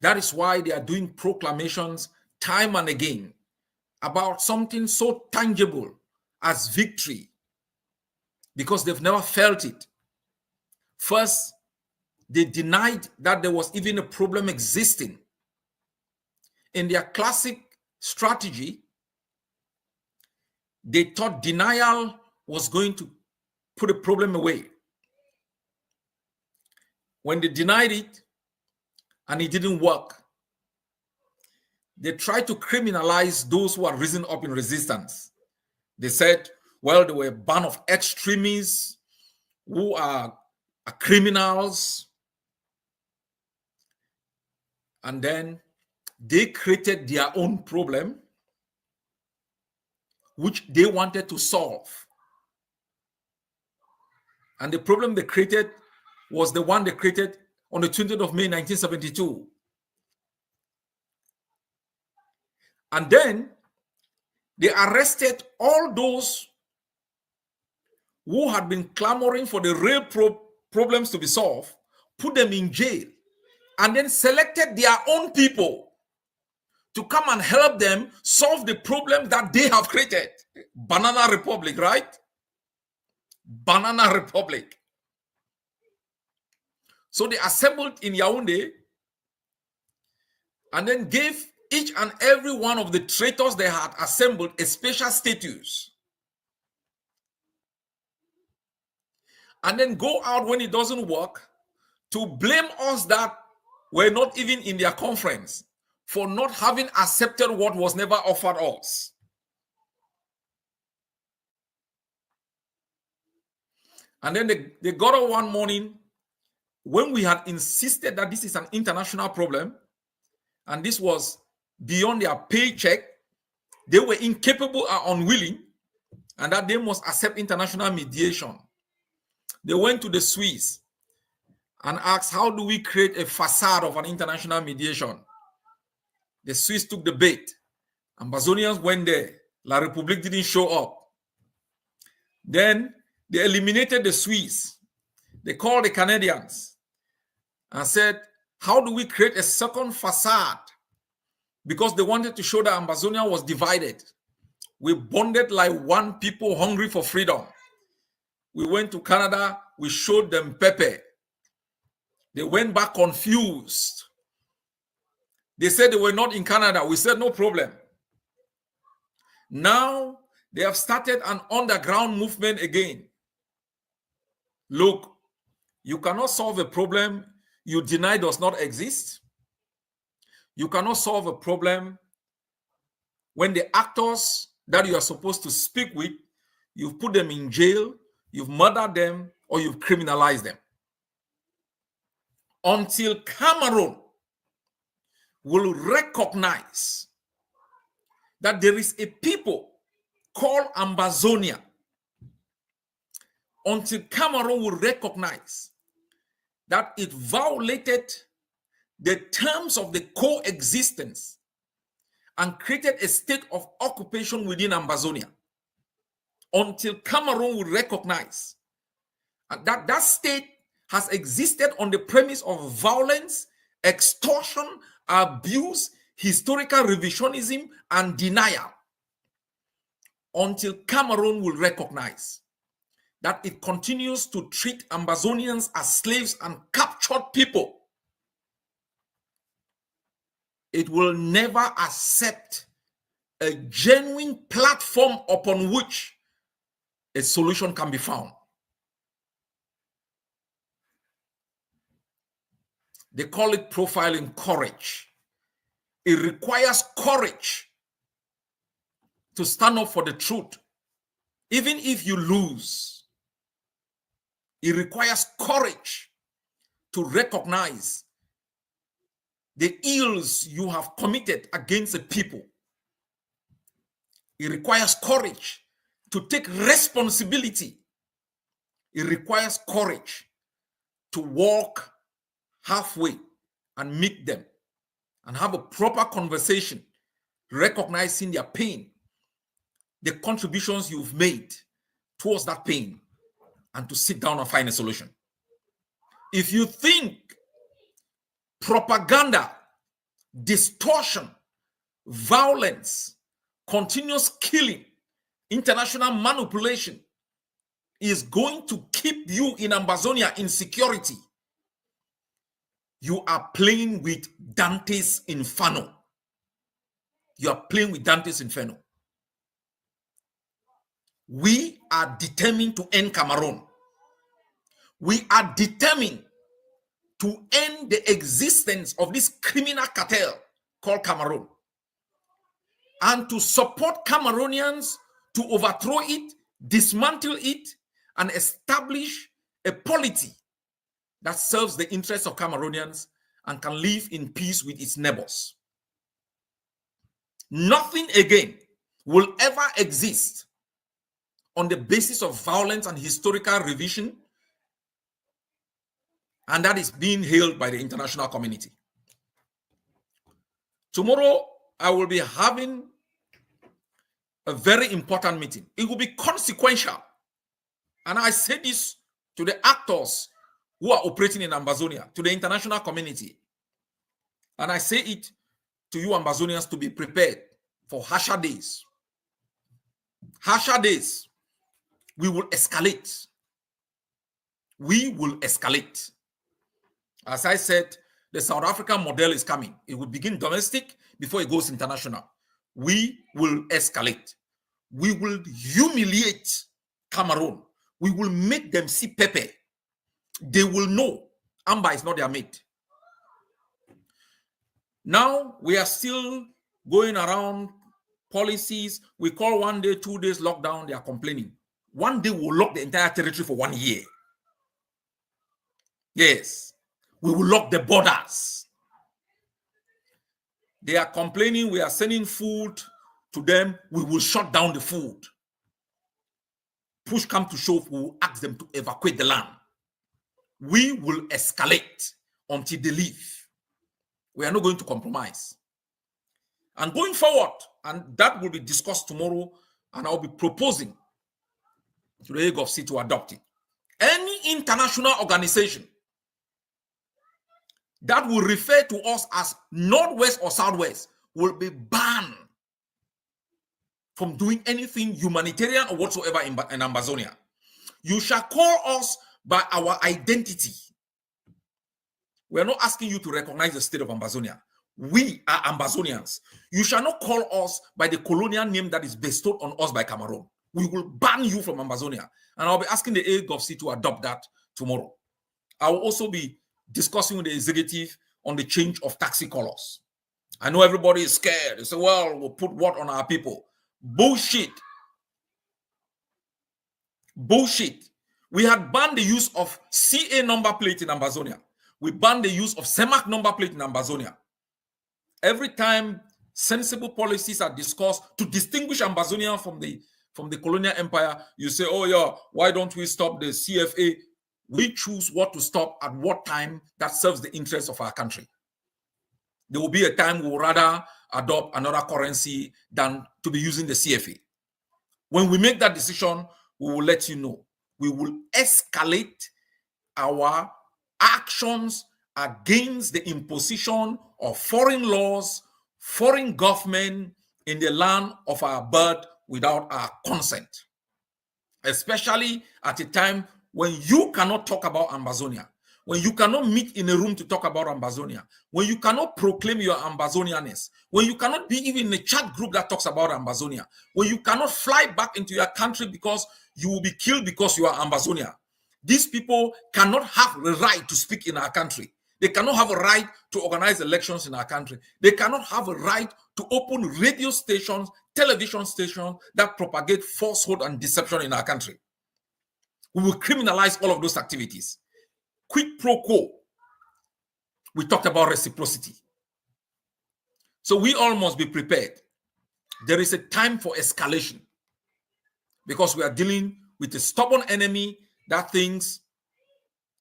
That is why they are doing proclamations time and again about something so tangible as victory, because they've never felt it. First, they denied that there was even a problem existing. In their classic strategy, they thought denial was going to put a problem away. When they denied it and it didn't work, they tried to criminalize those who had risen up in resistance. They said, well, they were a band of extremists who are criminals. And then they created their own problem, which they wanted to solve. And the problem they created was the one they created on the 20th of May, 1972. And then they arrested all those who had been clamoring for the real problems to be solved, put them in jail, and then selected their own people to come and help them solve the problem that they have created. Banana Republic, right? Banana Republic. So they assembled in Yaoundé and then gave each and every one of the traitors they had assembled a special status. And then go out when it doesn't work to blame us that were not even in their conference for not having accepted what was never offered us. And then they got up one morning when we had insisted that this is an international problem and this was beyond their paycheck. They were incapable and unwilling, and that they must accept international mediation. They went to the Swiss and asked, how do we create a facade of an international mediation? The Swiss took the bait. Ambazonians went there. La République didn't show up. Then they eliminated the Swiss. They called the Canadians and said, how do we create a second facade? Because they wanted to show that Ambazonia was divided. We bonded like one people hungry for freedom. We went to Canada. We showed them Pepe. They went back confused. They said they were not in Canada. We said, no problem. Now they have started an underground movement again. Look, you cannot solve a problem you deny does not exist. You cannot solve a problem when the actors that you are supposed to speak with, you've put them in jail, you've murdered them, or you've criminalized them. Until Cameroon will recognize that there is a people called Ambazonia, until Cameroon will recognize that it violated the terms of the coexistence and created a state of occupation within Ambazonia, until Cameroon will recognize that that state has existed on the premise of violence, extortion, abuse, historical revisionism, and denial, until Cameroon will recognize that it continues to treat Ambazonians as slaves and captured people. It will never accept a genuine platform upon which a solution can be found. They call it profiling courage. It requires courage to stand up for the truth, even if you lose. It requires courage to recognize the ills you have committed against the people. It requires courage to take responsibility. It requires courage to walk halfway and meet them and have a proper conversation, recognizing their pain, the contributions you've made towards that pain, and to sit down and find a solution. If you think propaganda, distortion, violence, continuous killing, international manipulation is going to keep you in Ambazonia in security, you are playing with Dante's Inferno. You are playing with Dante's Inferno. We are determined to end Cameroon. We are determined to end the existence of this criminal cartel called Cameroon, and to support Cameroonians to overthrow it, dismantle it, and establish a polity that serves the interests of Cameroonians and can live in peace with its neighbors. Nothing again will ever exist on the basis of violence and historical revision, and that is being hailed by the international community. Tomorrow, I will be having a very important meeting. It will be consequential. And I say this to the actors who are operating in Ambazonia, to the international community. And I say it to you Ambazonians to be prepared for harsher days. Harsher days. We will escalate. We will escalate. As I said, The South African model is coming. It will begin domestic before it goes international. We will escalate. We will humiliate Cameroon. We will make them see Pepe. They will know Amba is not their mate. Now we are still going around policies. We call 1 day, 2 days lockdown. They are complaining. One day we'll lock the entire territory for 1 year. Yes, we will lock the borders. They are complaining. We are sending food to them. We will shut down the food. Push come to shove, we will ask them to evacuate the land. We will escalate until they leave. We are not going to compromise. And going forward, and that will be discussed tomorrow, and I'll be proposing to the Hague of Sea to adopt it. Any international organization that will refer to us as Northwest or Southwest will be banned from doing anything humanitarian or whatsoever in Ambazonia. You shall call us by our identity. We are not asking you to recognize the state of Ambazonia. We are Ambazonians. You shall not call us by the colonial name that is bestowed on us by Cameroon. We will ban you from Ambazonia. And I'll be asking the Hague of Sea to adopt that tomorrow. I will also be discussing with the executive on the change of taxi colors. I know everybody is scared. They say, well, we'll put what on our people? Bullshit. Bullshit. We had banned the use of CA number plate in Ambazonia. We banned the use of CEMAC number plate in Ambazonia. Every time sensible policies are discussed to distinguish Ambazonia from the colonial empire, you say, oh yeah, why don't we stop the CFA? We choose what to stop at what time that serves the interests of our country. There will be a time we will rather adopt another currency than to be using the CFA. When we make that decision, we will let you know. We will escalate our actions against the imposition of foreign laws, foreign government in the land of our birth without our consent. Especially at a time when you cannot talk about Ambazonia, when you cannot meet in a room to talk about Ambazonia, when you cannot proclaim your Ambazonianness, when you cannot be even in a chat group that talks about Ambazonia, when you cannot fly back into your country because you will be killed because you are Ambazonia. These people cannot have the right to speak in our country. They cannot have a right to organize elections in our country. They cannot have a right to open radio stations, television stations that propagate falsehood and deception in our country. We will criminalize all of those activities. Quid pro quo. We talked about reciprocity. So we all must be prepared. There is a time for escalation because we are dealing with a stubborn enemy that thinks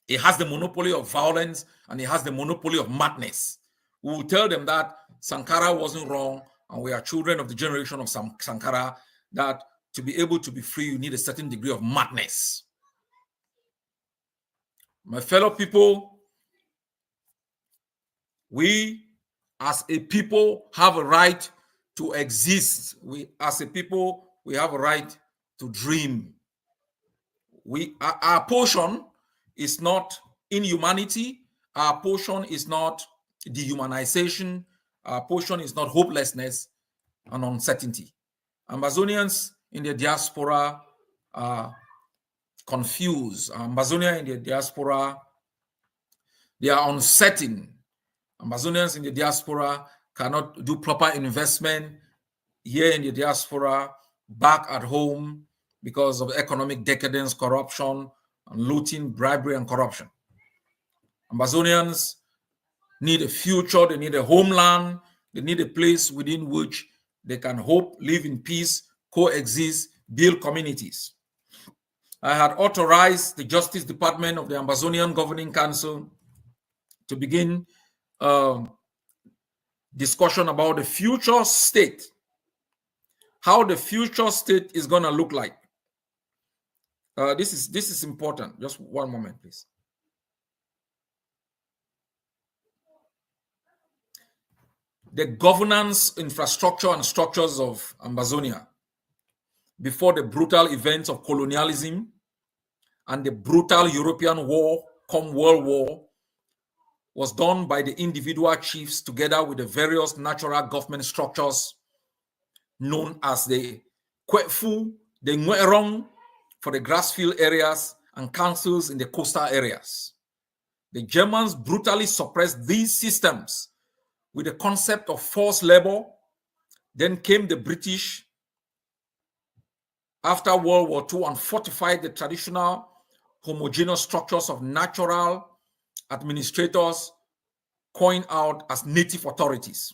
it has the monopoly of violence and it has the monopoly of madness. We will tell them that Sankara wasn't wrong and we are children of the generation of Sankara, that to be able to be free, you need a certain degree of madness. My fellow people, we as a people have a right to exist. We as a people, we have a right to dream. Our portion is not inhumanity. Our portion is not dehumanization. Our portion is not hopelessness and uncertainty. Ambazonians in the diaspora are confused. Ambazonia in the diaspora, they are uncertain. Ambazonians in the diaspora cannot do proper investment here in the diaspora, back at home, because of economic decadence, corruption, and looting, bribery, and corruption. Ambazonians need a future, they need a homeland, they need a place within which they can hope, live in peace, coexist, build communities. I had authorized the Justice Department of the Ambazonian Governing Council to begin discussion about the future state, how the future state is going to look like. This is important. Just one moment, please. The governance, infrastructure, and structures of Ambazonia before the brutal events of colonialism and the brutal European war, come World War, was done by the individual chiefs together with the various natural government structures known as the Kwefu, the Ngwerong for the grassfield areas, and councils in the coastal areas. The Germans brutally suppressed these systems with the concept of forced labor. Then came the British after World War II and fortified the traditional homogeneous structures of natural administrators, coined out as native authorities.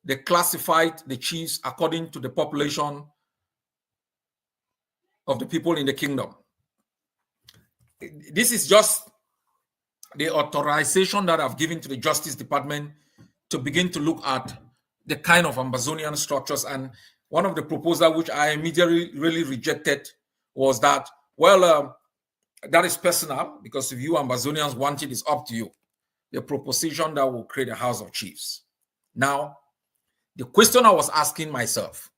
They classified the chiefs according to the population of the people in the kingdom. This is just the authorization that I've given to the Justice Department to begin to look at the kind of Ambazonian structures. And one of the proposals which I immediately really rejected was that, well, that is personal, because if you Ambazonians want it, it's up to you. The proposition that will create a House of Chiefs. Now, the question I was asking myself,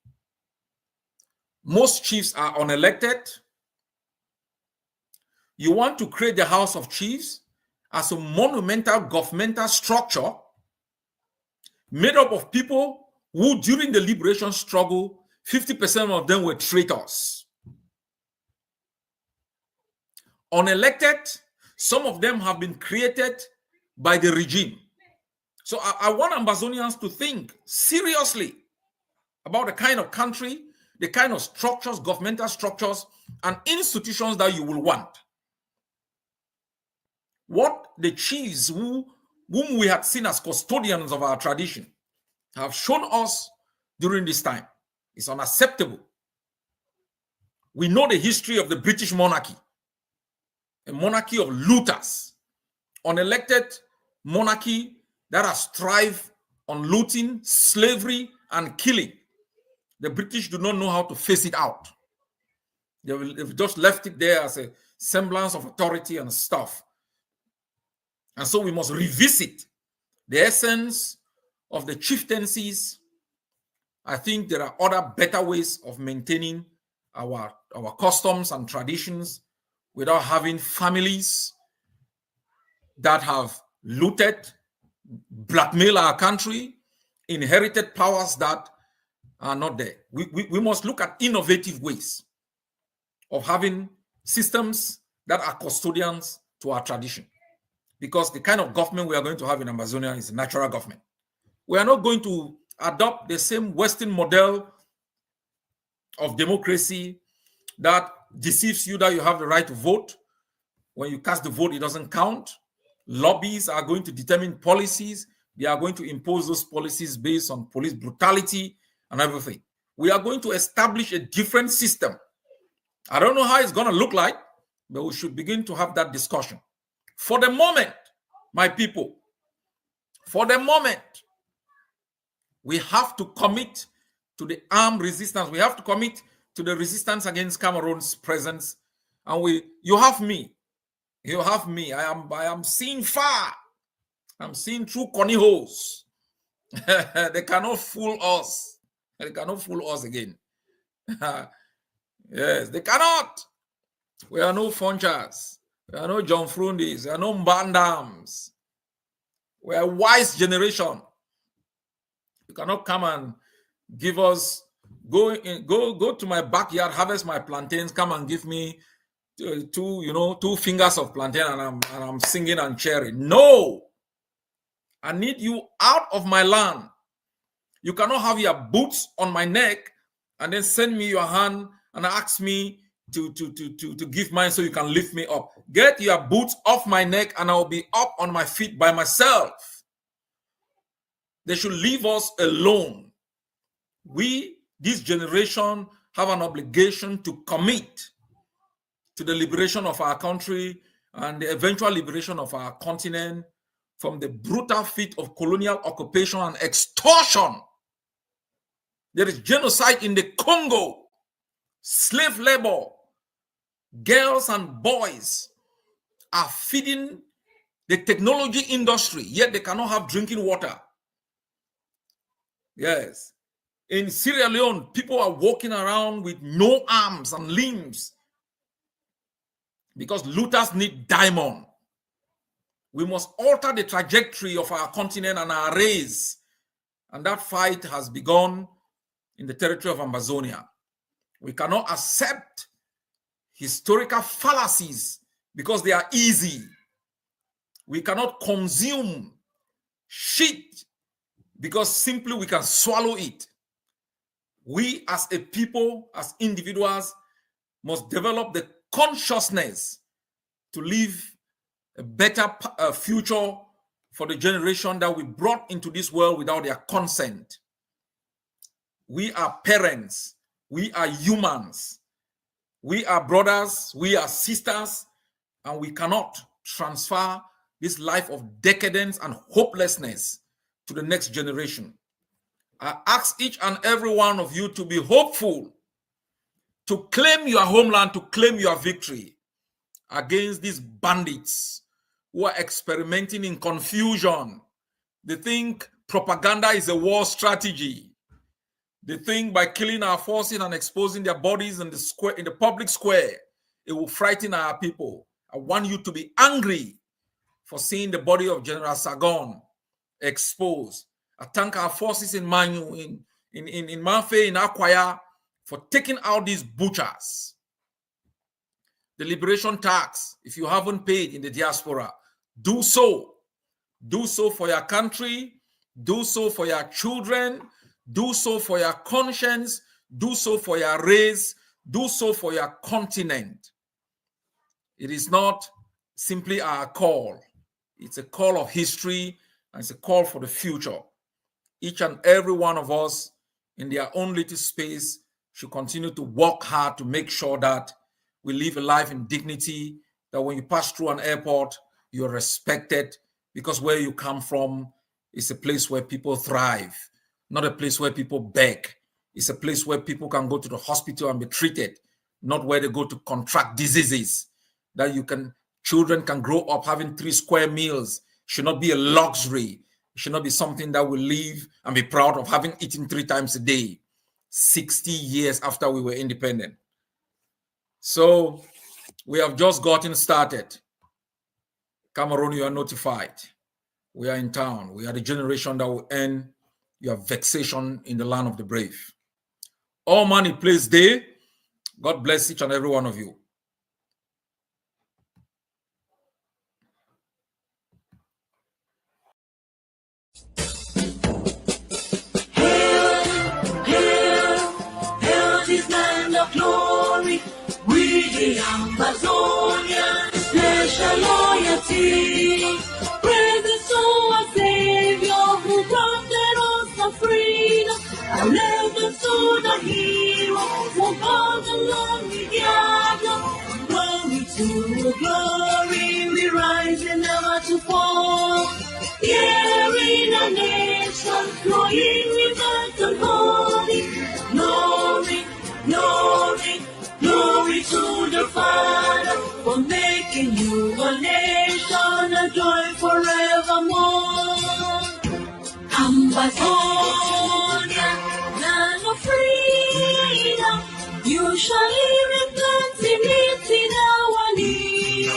most chiefs are unelected. You want to create the House of Chiefs as a monumental governmental structure made up of people who, during the liberation struggle, 50% of them were traitors. Unelected, some of them have been created by the regime. So I want Ambazonians to think seriously about the kind of country, the kind of structures, governmental structures, and institutions that you will want. What the chiefs whom we had seen as custodians of our tradition have shown us during this time is unacceptable. We know the history of the British monarchy, a monarchy of looters, unelected monarchy that has thrived on looting, slavery, and killing. The British do not know how to face it out. They've just left it there as a semblance of authority and stuff. And so we must revisit the essence of the chieftaincies. I think there are other better ways of maintaining our customs and traditions without having families that have looted, blackmailed our country, inherited powers that are not there. We must look at innovative ways of having systems that are custodians to our tradition. Because the kind of government we are going to have in Ambazonia is a natural government. We are not going to adopt the same Western model of democracy that deceives you that you have the right to vote. When you cast the vote, it doesn't count. Lobbies are going to determine policies. They are going to impose those policies based on police brutality and everything. We are going to establish a different system. I don't know how it's going to look like, but we should begin to have that discussion. For the moment, my people, for the moment, we have to commit to the armed resistance. We have to commit to the resistance against Cameroon's presence. And you have me. You have me. I am seeing far. I'm seeing through corny holes. They cannot fool us. They cannot fool us again. Yes, they cannot. We are no Funchas. We are no John Frundis. We are no Mbandams. We are a wise generation. You cannot come and give us, go to my backyard, harvest my plantains, come and give me two fingers of plantain and I'm singing and cheering. No. I need you out of my land. You cannot have your boots on my neck and then send me your hand and ask me to give mine so you can lift me up. Get your boots off my neck and I'll be up on my feet by myself. They should leave us alone. We, this generation, have an obligation to commit to the liberation of our country and the eventual liberation of our continent from the brutal feat of colonial occupation and extortion. There is genocide in the Congo, slave labor. Girls and boys are feeding the technology industry, yet they cannot have drinking water. Yes. In Sierra Leone, people are walking around with no arms and limbs because looters need diamond. We must alter the trajectory of our continent and our race. And that fight has begun in the territory of Ambazonia. We cannot accept historical fallacies because they are easy. We cannot consume shit because simply we can swallow it. We as a people, as individuals, must develop the consciousness to live a better future for the generation that we brought into this world without their consent. We are parents. We are humans. We are brothers. We are sisters. And we cannot transfer this life of decadence and hopelessness to the next generation. I ask each and every one of you to be hopeful, to claim your homeland, to claim your victory against these bandits who are experimenting in confusion. They think propaganda is a war strategy. They think by killing our forces and exposing their bodies in the square, in the public square, it will frighten our people. I want you to be angry for seeing the body of General Sagon exposed. I thank our forces in Manu, in Manfe, in Akwaya, for taking out these butchers. The liberation tax, if you haven't paid in the diaspora, do so. Do so for your country. Do so for your children. Do so for your conscience. Do so for your race. Do so for your continent. It is not simply our call. It's a call of history, and it's a call for the future. Each and every one of us in their own little space should continue to work hard to make sure that we live a life in dignity, that when you pass through an airport, you're respected, because where you come from is a place where people thrive, not a place where people beg. It's a place where people can go to the hospital and be treated, not where they go to contract diseases. That children can grow up having 3 square meals. It should not be a luxury. It should not be something that we live and be proud of having eaten 3 times a day, 60 years after we were independent. So we have just gotten started. Cameroon, you are notified. We are in town. We are the generation that will end your vexation in the land of the brave. All money plays day. God bless each and every one of you. Hail this land of glory. We the Ambazonia, special loyalty. Praise the soul of Savior who granted us the freedom. And legends to the hero who called the lonely gather. Glory to glory, we rise and never to fall. Here in a nation, flowing rivers and holy. Glory, glory, glory to the Father for making you a nation, a joy forevermore. Ambazonia, land of freedom, you shall live in plenty, meeting our need,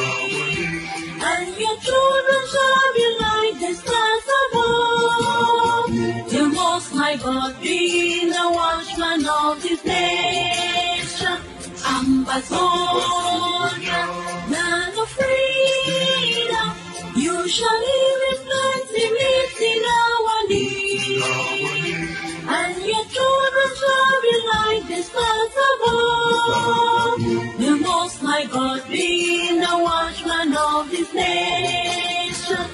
and your children shall be like the stars above. The Most High God be the watchman of this nation. Ambazonia, land of freedom, you shall live in plenty, meeting our need, and your children shall be like the stars above. The Most High God be the watchman of this nation.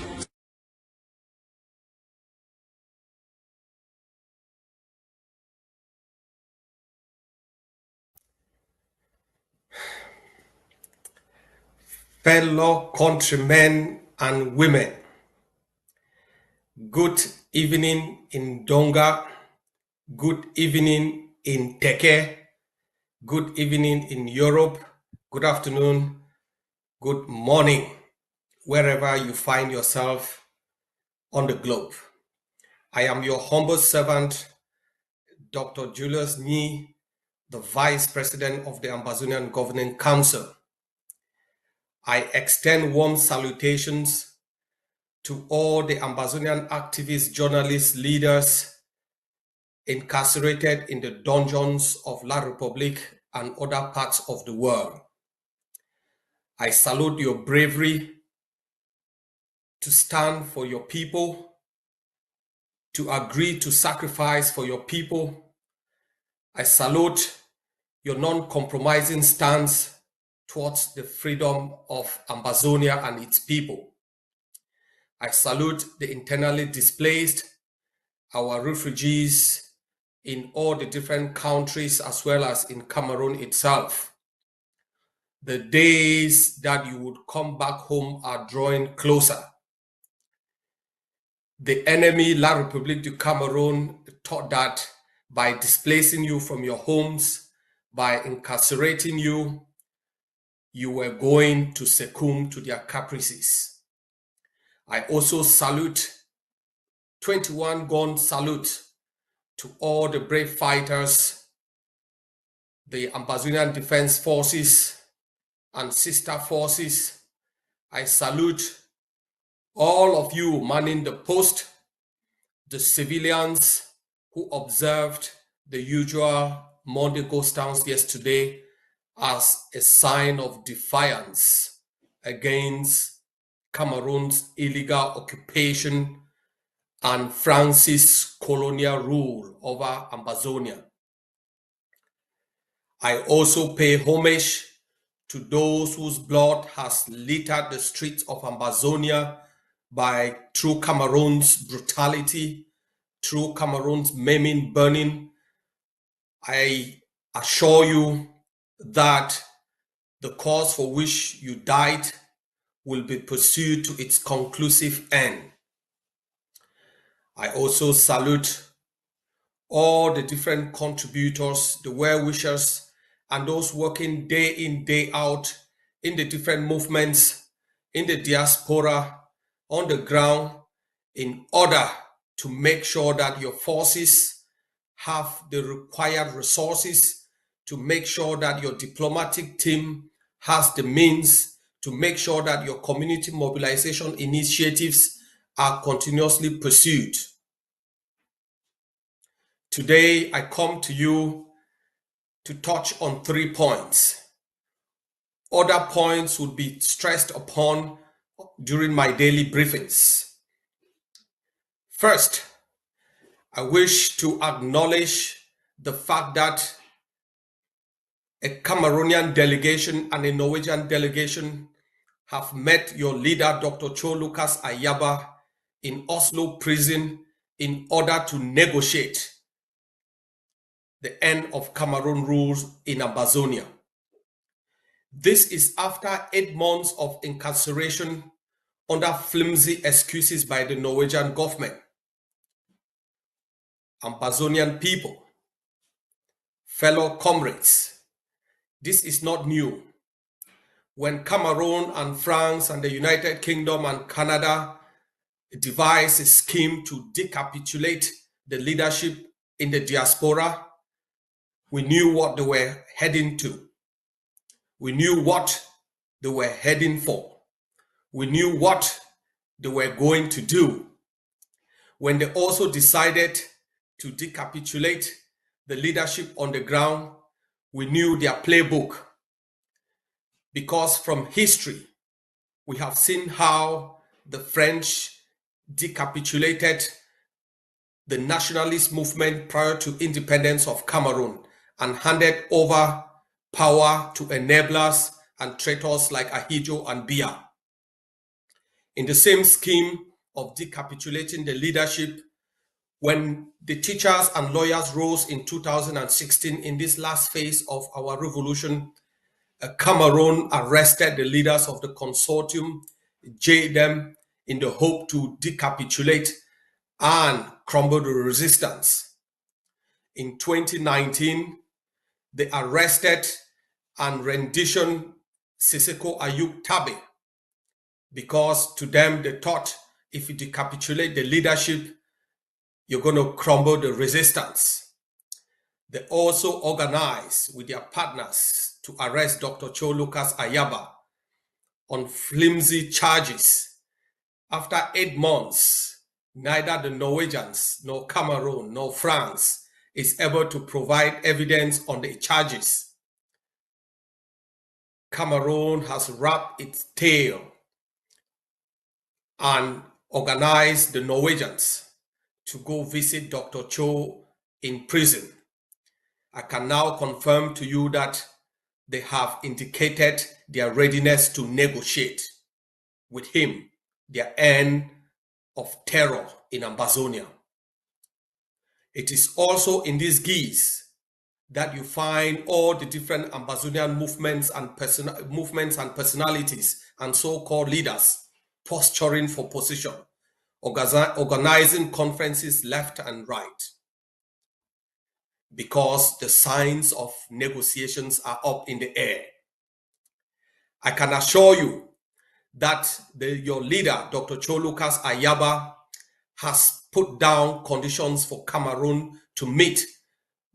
Fellow countrymen and women, good evening in Donga, good evening in Teke, good evening in Europe, good afternoon, good morning, wherever you find yourself on the globe. I am your humble servant, Dr. Julius Nyi, the Vice President of the Ambazonian Governing Council. I extend warm salutations to all the Ambazonian activists, journalists, leaders incarcerated in the dungeons of La République and other parts of the world. I salute your bravery to stand for your people, to agree to sacrifice for your people. I salute your non-compromising stance towards the freedom of Ambazonia and its people. I salute the internally displaced, our refugees in all the different countries as well as in Cameroon itself. The days that you would come back home are drawing closer. The enemy, La République du Cameroon, thought that by displacing you from your homes, by incarcerating you, you were going to succumb to their caprices. I also salute 21 gun salute to all the brave fighters, the Ambazonian Defense Forces and sister forces. I salute all of you manning the post, the civilians who observed the usual Monday ghost towns yesterday as a sign of defiance against Cameroon's illegal occupation and France's colonial rule over Ambazonia. I also pay homage to those whose blood has littered the streets of Ambazonia through Cameroon's brutality, through Cameroon's maiming, burning. I assure you that the cause for which you died will be pursued to its conclusive end. I also salute all the different contributors, the well-wishers, and those working day in, day out in the different movements, in the diaspora, on the ground, in order to make sure that your forces have the required resources, to make sure that your diplomatic team has the means, to make sure that your community mobilization initiatives are continuously pursued. Today, I come to you to touch on 3 points. Other points would be stressed upon during my daily briefings. First, I wish to acknowledge the fact that a Cameroonian delegation and a Norwegian delegation have met your leader, Dr. Cho Ayaba, in Oslo prison in order to negotiate the end of Cameroon rules in Ambazonia. This is after 8 months of incarceration under flimsy excuses by the Norwegian government. Ambazonian people, fellow comrades, this is not new. When Cameroon and France and the United Kingdom and Canada devised a scheme to decapitulate the leadership in the diaspora, we knew what they were heading to. We knew what they were heading for. We knew what they were going to do. When they also decided to decapitulate the leadership on the ground, we knew their playbook. Because from history, we have seen how the French decapitulated the nationalist movement prior to independence of Cameroon and handed over power to enablers and traitors like Ahidjo and Biya. In the same scheme of decapitulating the leadership, when the teachers and lawyers rose in 2016 in this last phase of our revolution, Cameroon arrested the leaders of the consortium, jailed them in the hope to decapitulate and crumble the resistance. In 2019, they arrested and renditioned Siseko Ayub Tabe because to them they thought if you decapitulate the leadership, you're going to crumble the resistance. They also organized with their partners to arrest Dr. Cho Ayaba on flimsy charges After 8 months, neither the Norwegians, nor Cameroon, nor France is able to provide evidence on the charges. Cameroon has wrapped its tail and organized the Norwegians to go visit Dr. Cho in prison. I can now confirm to you that they have indicated their readiness to negotiate with him their end of terror in Ambazonia. It is also in this guise that you find all the different Ambazonian movements and personalities and so-called leaders posturing for position, organizing conferences left and right, because the signs of negotiations are up in the air. I can assure you that your leader, Dr. Cho Ayaba, has put down conditions for Cameroon to meet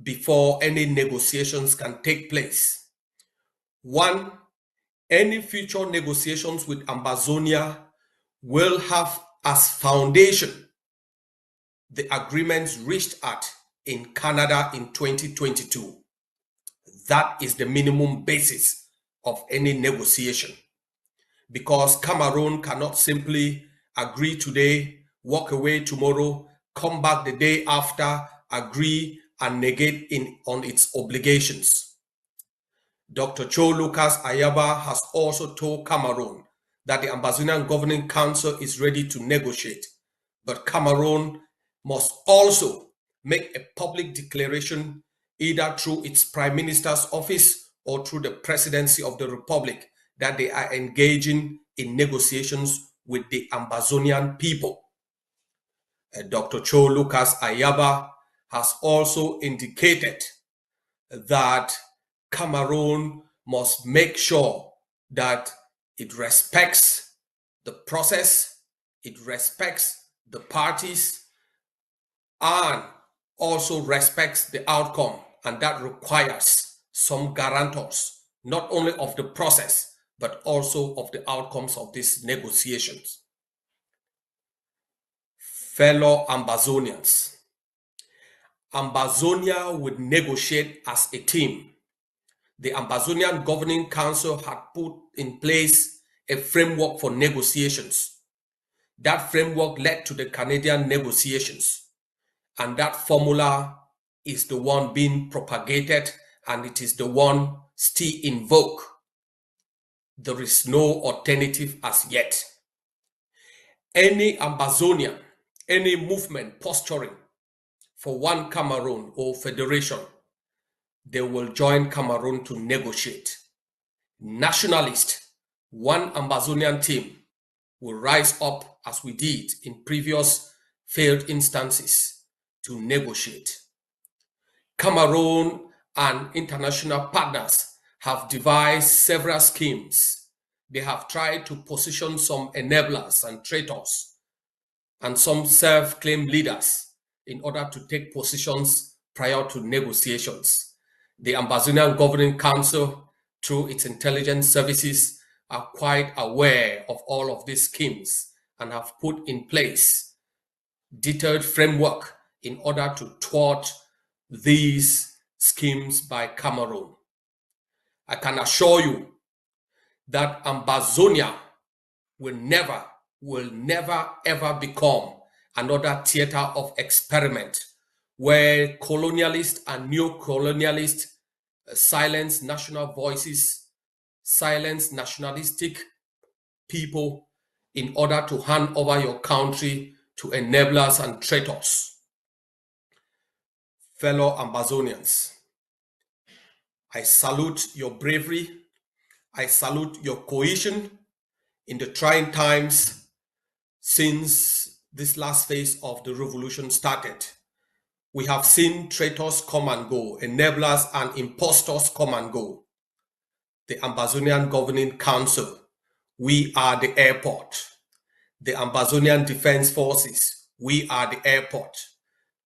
before any negotiations can take place. One, any future negotiations with Ambazonia will have as foundation the agreements reached at in Canada in 2022. That is the minimum basis of any negotiation, because Cameroon cannot simply agree today, walk away tomorrow, come back the day after, agree and negate on its obligations. Dr. Cho Ayaba has also told Cameroon that the Ambazonian Governing Council is ready to negotiate, but Cameroon must also make a public declaration either through its Prime Minister's office or through the Presidency of the Republic that they are engaging in negotiations with the Ambazonian people. Dr. Cho Ayaba has also indicated that Cameroon must make sure that it respects the process, it respects the parties, and also respects the outcome, and that requires some guarantors, not only of the process, but also of the outcomes of these negotiations. Fellow Ambazonians, Ambazonia would negotiate as a team. The Ambazonian Governing Council had put in place a framework for negotiations. That framework led to the Canadian negotiations, and that formula is the one being propagated, and it is the one still in vogue. There is no alternative as yet. Any Ambazonian, any movement posturing for one Cameroon or federation, they will join Cameroon to negotiate. Nationalist, one Ambazonian team will rise up as we did in previous failed instances to negotiate. Cameroon and international partners have devised several schemes. They have tried to position some enablers and traitors and some self-claimed leaders in order to take positions prior to negotiations. The Ambazonian Governing Council, through its intelligence services, are quite aware of all of these schemes and have put in place detailed framework in order to thwart these schemes by Cameroon. I can assure you that Ambazonia will never ever become another theater of experiment where colonialist and neo-colonialist silence national voices, silence nationalistic people in order to hand over your country to enablers and traitors. Fellow Ambazonians, I salute your bravery. I salute your cohesion in the trying times since this last phase of the revolution started. We have seen traitors come and go, enablers and impostors come and go. The Ambazonian Governing Council, we are the airport. The Ambazonian Defense Forces, we are the airport.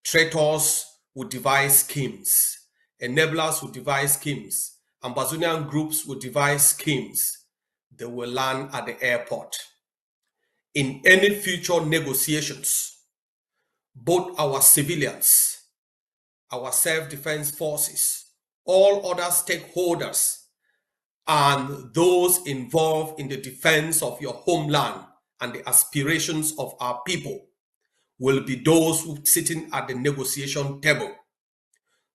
Traitors would devise schemes. Enablers would devise schemes. Ambazonian groups would devise schemes. They will land at the airport. in any future negotiations, both our civilians, our self-defense forces, all other stakeholders, and those involved in the defense of your homeland and the aspirations of our people will be those who sitting at the negotiation table,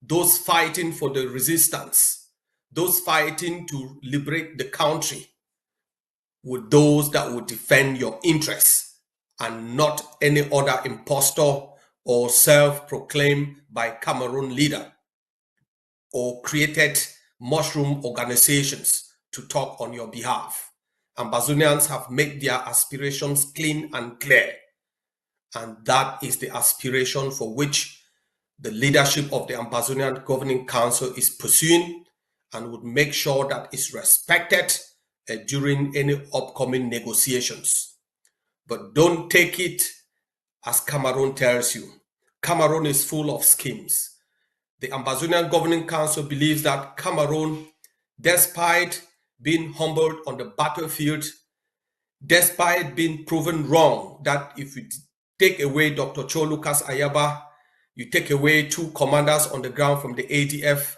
those fighting for the resistance, those fighting to liberate the country, with those that will defend your interests, and not any other impostor or self-proclaimed by Cameroon leader or created mushroom organizations to talk on your behalf. Ambazonians have made their aspirations clean and clear, and that is the aspiration for which the leadership of the Ambazonian Governing Council is pursuing and would make sure that it's respected during any upcoming negotiations. But don't take it as Cameroon tells you. Cameroon is full of schemes. The Ambazonian Governing Council believes that Cameroon, despite being humbled on the battlefield, despite being proven wrong, that if you take away Dr. Cho Ayaba, you take away 2 commanders on the ground from the ADF,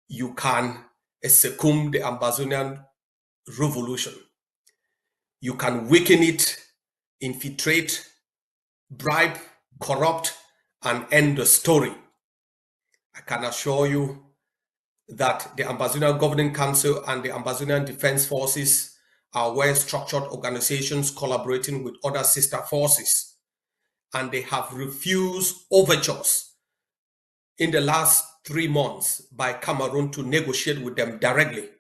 you can succumb the Ambazonian revolution. You can weaken it, infiltrate, bribe, corrupt, and end the story. I can assure you that the Ambazonian Governing Council and the Ambazonian Defense Forces are well-structured organizations collaborating with other sister forces, and they have refused overtures in the last 3 months by Cameroon to negotiate with them directly.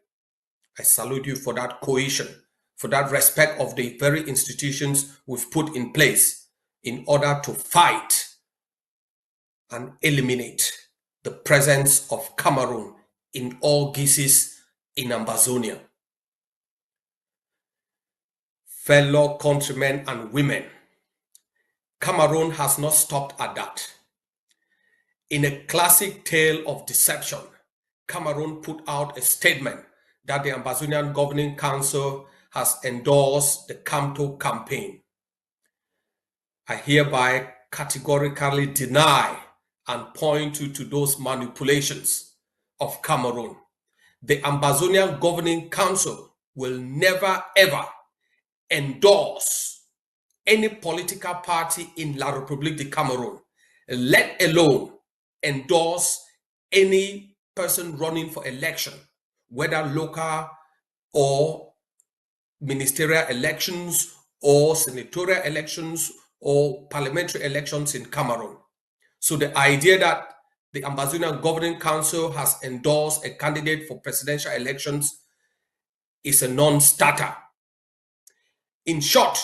I salute you for that cohesion, for that respect of the very institutions we've put in place in order to fight and eliminate the presence of Cameroon in all guises in Ambazonia. Fellow countrymen and women, Cameroon has not stopped at that. In a classic tale of deception, Cameroon put out a statement that the Ambazonian Governing Council has endorsed the Camto campaign. I hereby categorically deny and point you to those manipulations of Cameroon. The Ambazonian Governing Council will never ever endorse any political party in La République de Cameroon, let alone endorse any person running for election, whether local or ministerial elections or senatorial elections or parliamentary elections in Cameroon. So the idea that the Ambazonian Governing Council has endorsed a candidate for presidential elections is a non-starter. In short,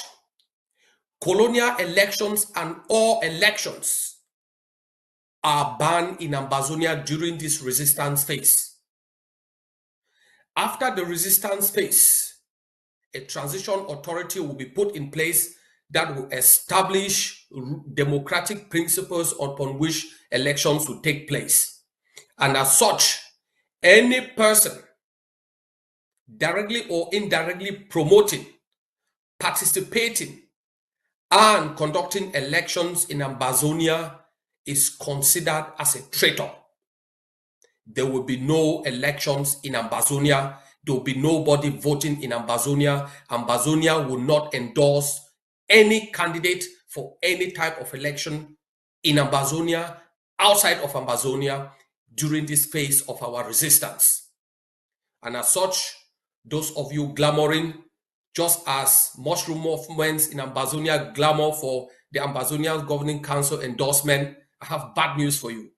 colonial elections and all elections are banned in Ambazonia during this resistance phase. After the resistance phase, a transition authority will be put in place that will establish democratic principles upon which elections will take place. And as such, any person directly or indirectly promoting, participating, and conducting elections in Ambazonia is considered as a traitor. There will be no elections in Ambazonia. There will be nobody voting in Ambazonia. Ambazonia will not endorse any candidate for any type of election in Ambazonia, outside of Ambazonia, during this phase of our resistance. And as such, those of you glamoring, just as mushroom movements in Ambazonia glamour for the Ambazonian Governing Council endorsement, I have bad news for you.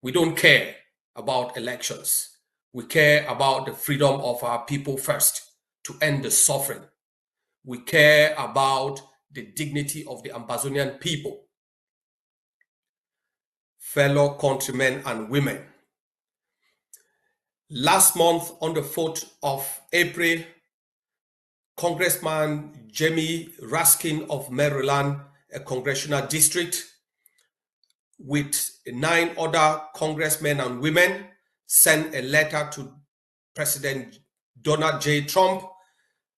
We don't care about elections. We care about the freedom of our people first, to end the suffering. We care about the dignity of the Ambazonian people. Fellow countrymen and women, last month on the 4th of April, Congressman Jamie Raskin of Maryland, a congressional district, with 9 other congressmen and women, sent a letter to President Donald J. Trump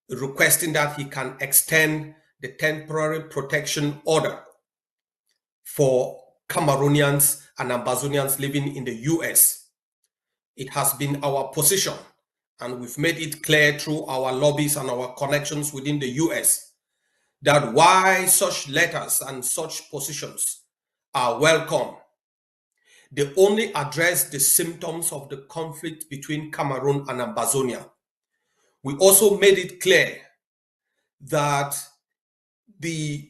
requesting that he can extend the temporary protection order for Cameroonians and Ambazonians living in the US. It has been our position, and we've made it clear through our lobbies and our connections within the US, that why such letters and such positions are welcome, they only address the symptoms of the conflict between Cameroon and Ambazonia. We also made it clear that the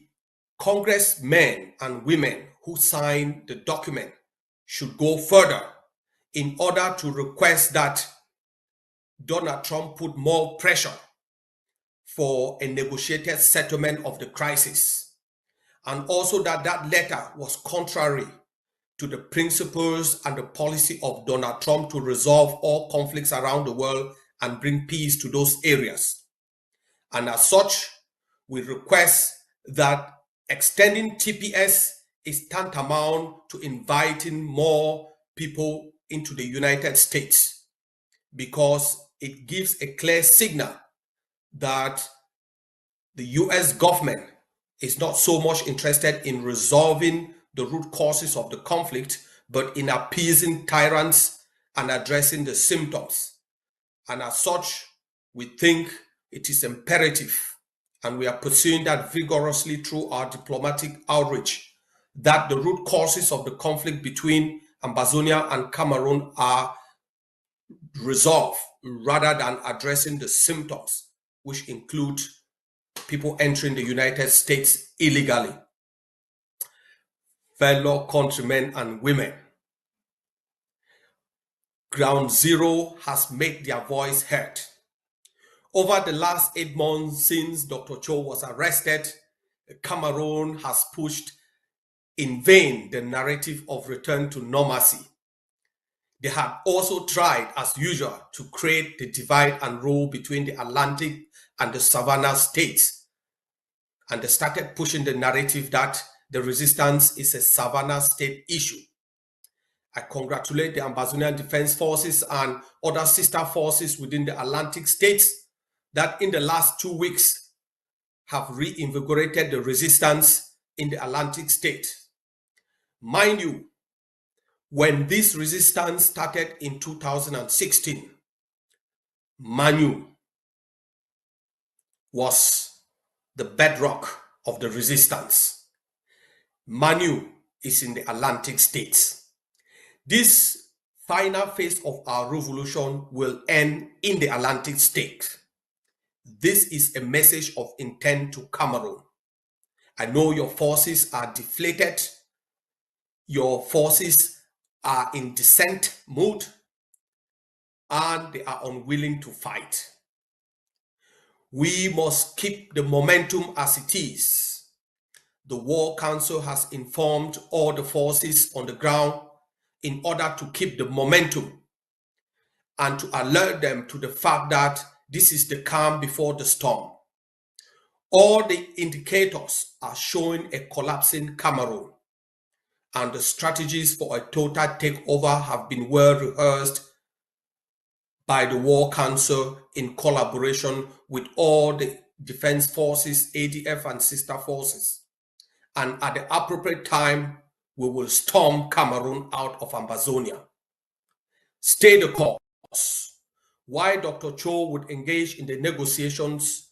congressmen and women who signed the document should go further in order to request that Donald Trump put more pressure for a negotiated settlement of the crisis, and also that that letter was contrary to the principles and the policy of Donald Trump to resolve all conflicts around the world and bring peace to those areas. And as such, we request that extending TPS is tantamount to inviting more people into the United States, because it gives a clear signal that the US government is not so much interested in resolving the root causes of the conflict, but in appeasing tyrants and addressing the symptoms. And as such, we think it is imperative, and we are pursuing that vigorously through our diplomatic outreach, that the root causes of the conflict between Ambazonia and Cameroon are resolved rather than addressing the symptoms, which include people entering the United States illegally. Fellow countrymen and women, Ground Zero has made their voice heard. Over the last 8 months since Dr. Cho was arrested, Cameroon has pushed in vain the narrative of return to normalcy. They have also tried, as usual, to create the divide and rule between the Atlantic and the Savannah states. And they started pushing the narrative that the resistance is a Savannah state issue. I congratulate the Ambazonian Defense Forces and other sister forces within the Atlantic states that in the last 2 weeks have reinvigorated the resistance in the Atlantic state. Mind you, when this resistance started in 2016, Manu was the bedrock of the resistance. Manu is in the Atlantic states. This final phase of our revolution will end in the Atlantic state. This is a message of intent to Cameroon. I know your forces are deflated. Your forces are in dissent mood, and they are unwilling to fight. We must keep the momentum as it is. The War Council has informed all the forces on the ground in order to keep the momentum and to alert them to the fact that this is the calm before the storm. All the indicators are showing a collapsing Cameroon, and the strategies for a total takeover have been well rehearsed by the War Council in collaboration with all the defense forces, ADF and sister forces. And at the appropriate time, we will storm Cameroon out of Ambazonia. Stay the course. Why Dr. Cho would engage in the negotiations,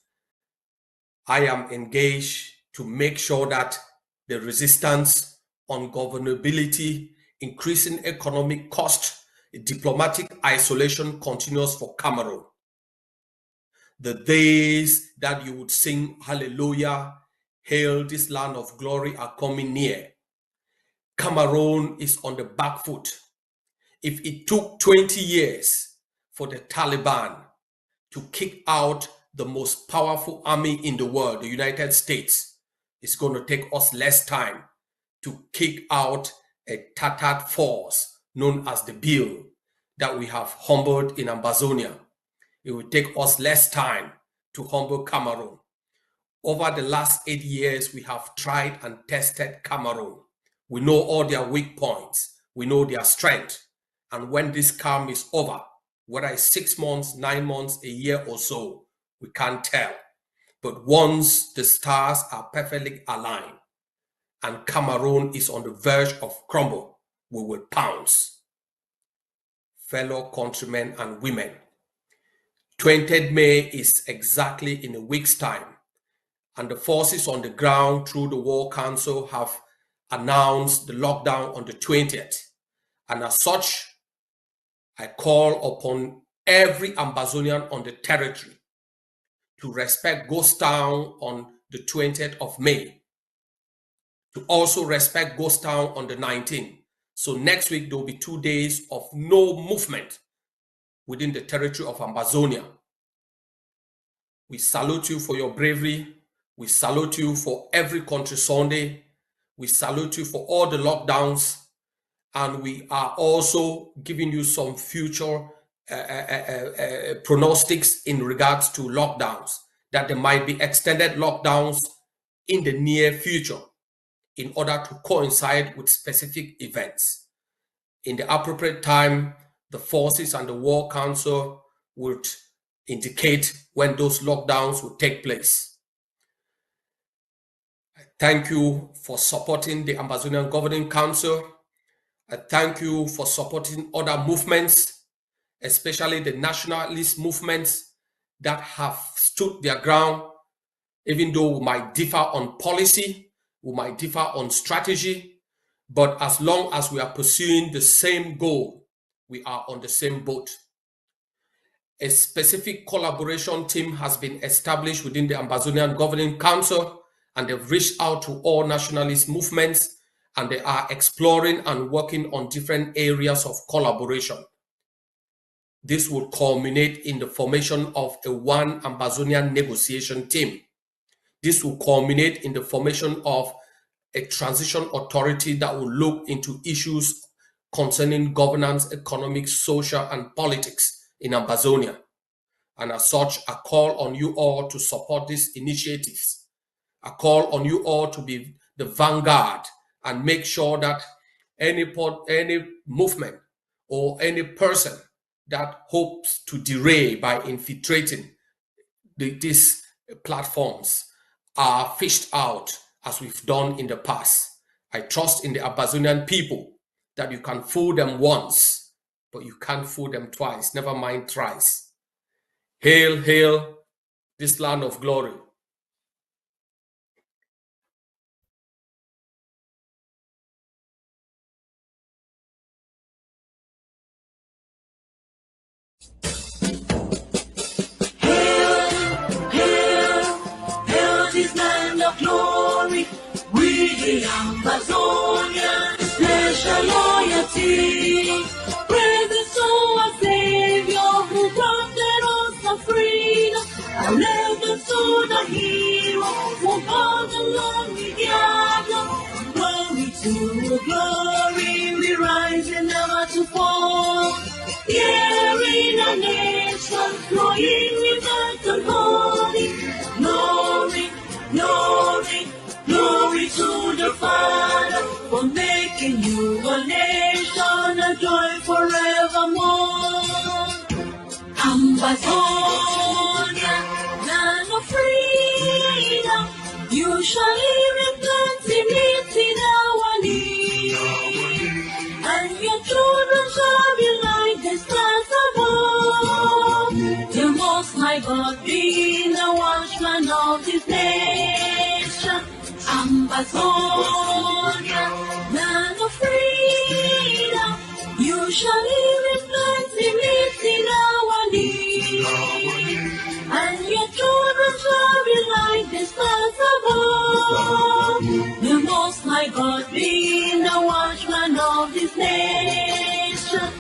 I am engaged to make sure that the resistance, ungovernability, increasing economic cost, diplomatic isolation continues for Cameroon. The days that you would sing hallelujah, hail this land of glory are coming near. Cameroon is on the back foot. If it took 20 years for the Taliban to kick out the most powerful army in the world, the United States, it's going to take us less time to kick out a tattered force known as the Bill that we have humbled in Ambazonia. It will take us less time to humble Cameroon. Over the last 8 years, we have tried and tested Cameroon. We know all their weak points. We know their strength. And when this calm is over, whether it's 6 months, 9 months, a year or so, We can't tell. But once the stars are perfectly aligned and Cameroon is on the verge of crumble, we will pounce. Fellow countrymen and women, 20th May is exactly in a week's time, and the forces on the ground through the War Council have announced the lockdown on the 20th. And as such, I call upon every Ambazonian on the territory to respect Ghost Town on the 20th of May, to also respect Ghost Town on the 19th. So next week, there will be 2 days of no movement within the territory of Ambazonia. We salute you for your bravery. We salute you for every country Sunday. We salute you for all the lockdowns. And we are also giving you some future pronostics in regards to lockdowns, that there might be extended lockdowns in the near future in order to coincide with specific events. In the appropriate time, the forces and the War Council would indicate when those lockdowns will take place. I thank you for supporting the Ambazonian Governing Council. I thank you for supporting other movements, especially the nationalist movements that have stood their ground, even though we might differ on policy, we might differ on strategy, but as long as we are pursuing the same goal, we are on the same boat. A specific collaboration team has been established within the Ambazonian Governing Council, and they've reached out to all nationalist movements, and they are exploring and working on different areas of collaboration. This will culminate in the formation of a one Ambazonian negotiation team. This will culminate in the formation of a transition authority that will look into issues concerning governance, economic, social, and politics in Ambazonia. And as such, I call on you all to support these initiatives. I call on you all to be the vanguard and make sure that any movement or any person that hopes to derail by infiltrating these platforms are fished out, as we've done in the past. I trust in the Ambazonian people that you can fool them once, but you can't fool them twice, never mind thrice. Hail, hail, this land of glory. Glory, we the Ambazonians, special loyalty. Praise the soul of Savior who granted us the freedom. And legends to the hero who brought along the gather. Glory to glory, we rise and never to fall. Here in a nation, flowing with the holy glory. Glory, glory to the Father for making you a nation, a joy forevermore. Ambazonia, land of freedom, you shall live in plenty, meeting our need. And your children shall be like the stars above. The Most High God being the watchman of this nation. Ambazonia, land of freedom, you shall live in plenty, meeting our need. And your children shall be like the stars above. The Most High God being the watchman of this nation.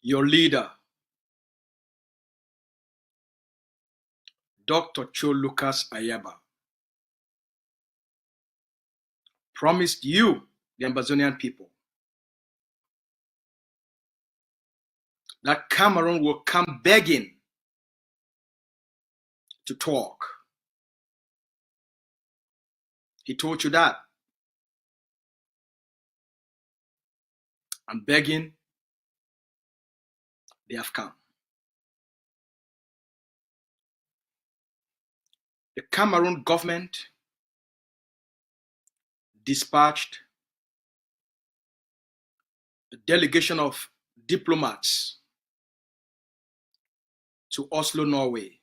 Your leader, Dr. Cho Ayaba, promised you, the Ambazonian people, that Cameroon will come begging to talk. He told you that. And begging, they have come. The Cameroon government dispatched a delegation of diplomats to Oslo, Norway,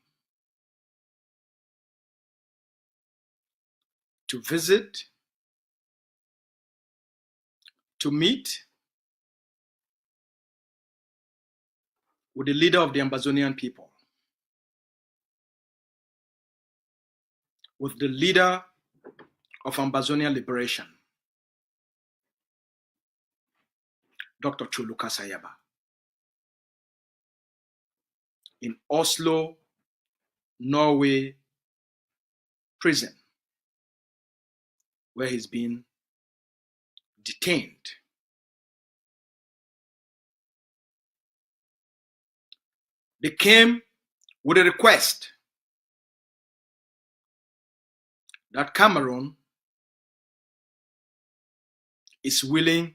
to visit, to meet with the leader of the Ambazonian people, with the leader of Ambazonia liberation, Dr. Cho Ayaba, in Oslo, Norway prison, where he's been detained. They came with a request that Cameroon is willing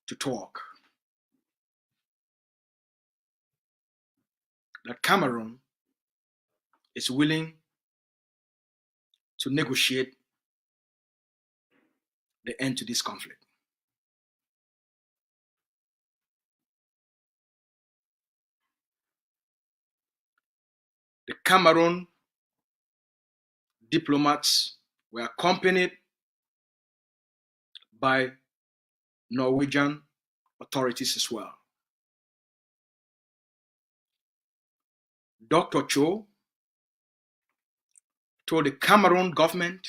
to talk. That Cameroon is willing to negotiate the end to this conflict. The Cameroon diplomats were accompanied by Norwegian authorities as well. Dr. Cho told the Cameroon government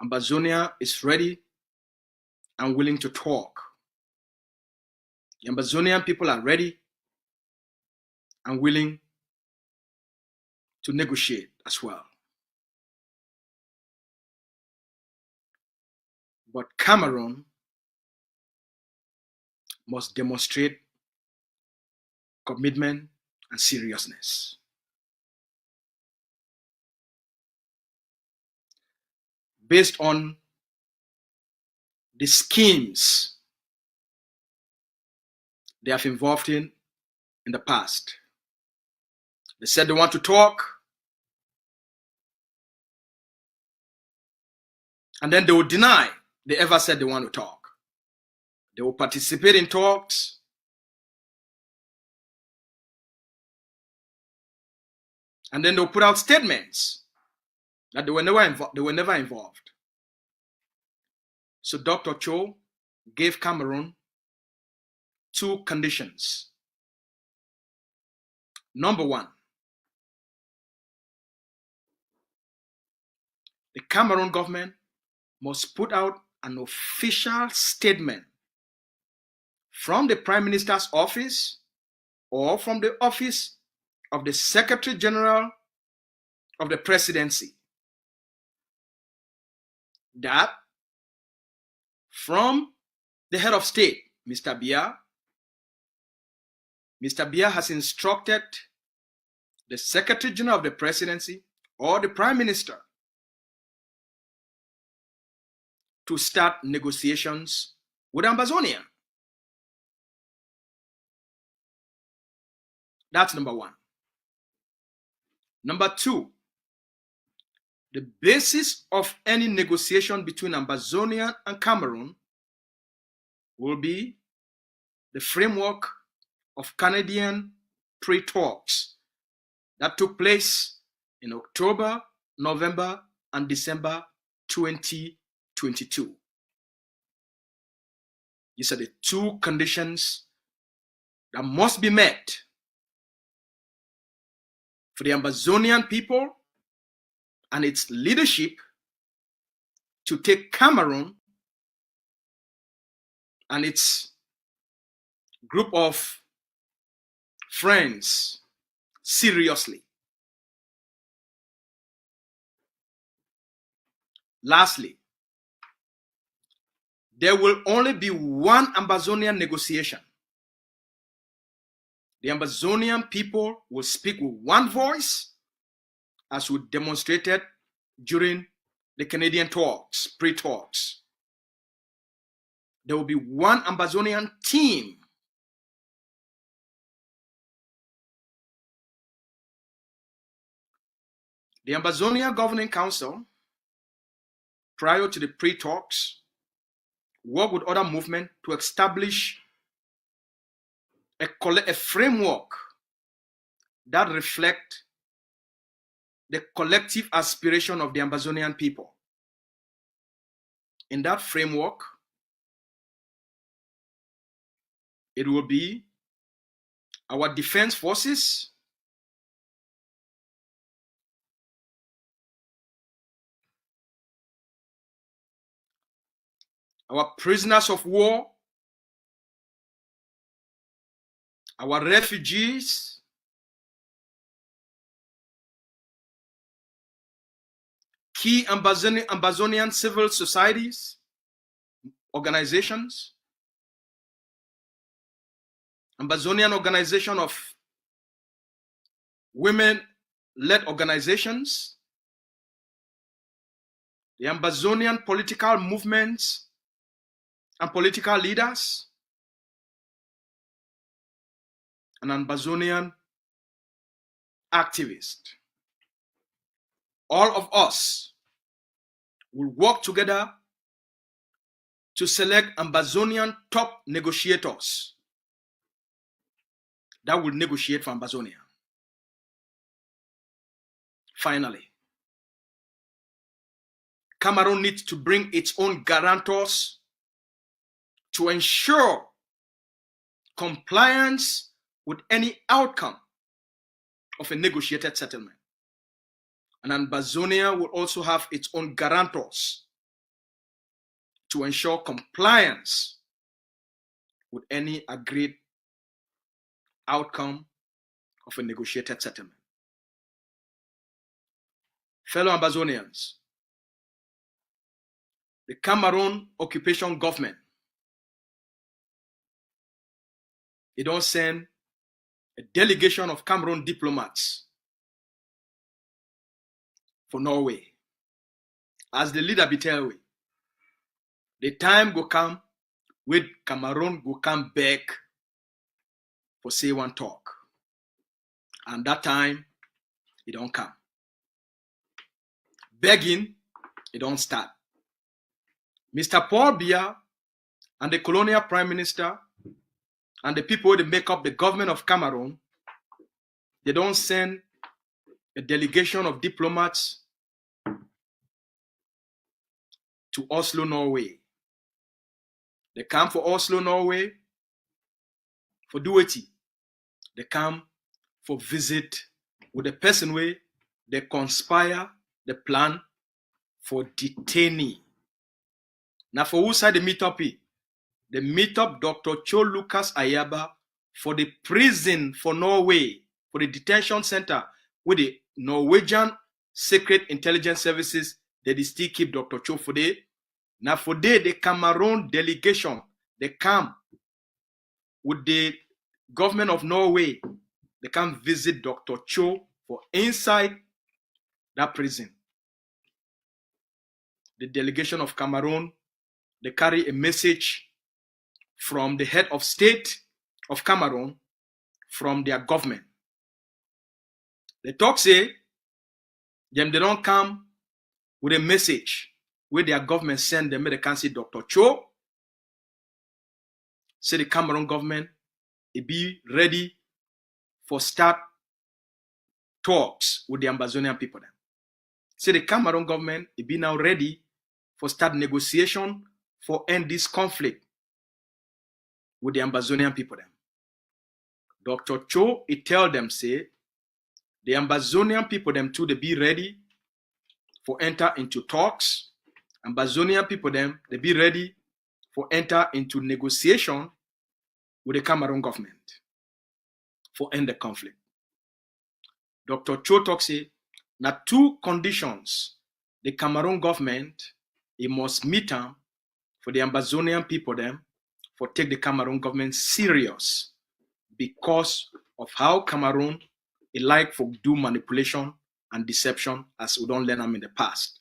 Ambazonia is ready and willing to talk. The Ambazonian people are ready and willing to negotiate as well. But Cameroon must demonstrate commitment and seriousness. Based on the schemes they have involved in the past. They said they want to talk, and then they will deny they ever said they want to talk. They will participate in talks, and then they'll put out statements that they were never involved. So Dr. Cho gave Cameroon 2 conditions. Number 1, the Cameroon government must put out an official statement from the Prime Minister's office or from the office of the Secretary General of the Presidency that from the head of state, Mr. Biya has instructed the Secretary General of the Presidency or the Prime Minister to start negotiations with Ambazonia. That's number 1. Number 2, the basis of any negotiation between Ambazonia and Cameroon will be the framework of Canadian pre-talks that took place in October, November, and December 2022. These are the 2 conditions that must be met for the Ambazonian people and its leadership to take Cameroon and its group of friends seriously. Lastly, there will only be one Ambazonian negotiation. The Ambazonian people will speak with one voice, as we demonstrated during the Canadian talks, pre-talks. There will be one Ambazonian team. The Ambazonia Governing Council, prior to the pre-talks, worked with other movements to establish a framework that reflects the collective aspiration of the Ambazonian people. In that framework, it will be our defense forces, our prisoners of war, our refugees, key Ambazonian civil societies, organizations, Ambazonian organization of women-led organizations, the Ambazonian political movements and political leaders, and Ambazonian activists. All of us will work together to select Ambazonian top negotiators that will negotiate for Ambazonia. Finally, Cameroon needs to bring its own guarantors to ensure compliance with any outcome of a negotiated settlement. And Ambazonia will also have its own guarantors to ensure compliance with any agreed outcome of a negotiated settlement. Fellow Ambazonians, the Cameroon occupation government, they don't send a delegation of Cameroon diplomats for Norway. As the leader be tell we, the time go come with Cameroon go come back for say one talk. And that time, it don't come. Begging, it don't start. Mr. Paul Biya and the colonial prime minister and the people that make up the government of Cameroon, they don't send a delegation of diplomats to Oslo, Norway. They come for Oslo, Norway for duty. They come for visit with the person where they conspire the plan for detainee. Now for who side the meet up here? They meet up Dr. Cho Ayaba for the prison for Norway, for the detention center with the Norwegian Secret Intelligence Services. They still keep Dr. Cho for day. Now for day, the Cameroon delegation, they come with the government of Norway. They come visit Dr. Cho for inside that prison. The delegation of Cameroon, they carry a message from the head of state of Cameroon, from their government. The talk say, them they don't come with a message where their government send them, they can see Dr. Cho. Say the Cameroon government, it be ready for start talks with the Ambazonian people. Then. Say the Cameroon government, it be now ready for start negotiation for end this conflict with the Ambazonian people. Then. Dr. Cho, he tell them, say, the Ambazonian people, them too, they be ready for enter into talks. Ambazonian people, them, they be ready for enter into negotiation with the Cameroon government for end the conflict. Dr. Cho talks say, now 2 conditions the Cameroon government it must meet them for the Ambazonian people them for take the Cameroon government serious because of how Cameroon it like for do manipulation and deception as we don't learn them in the past.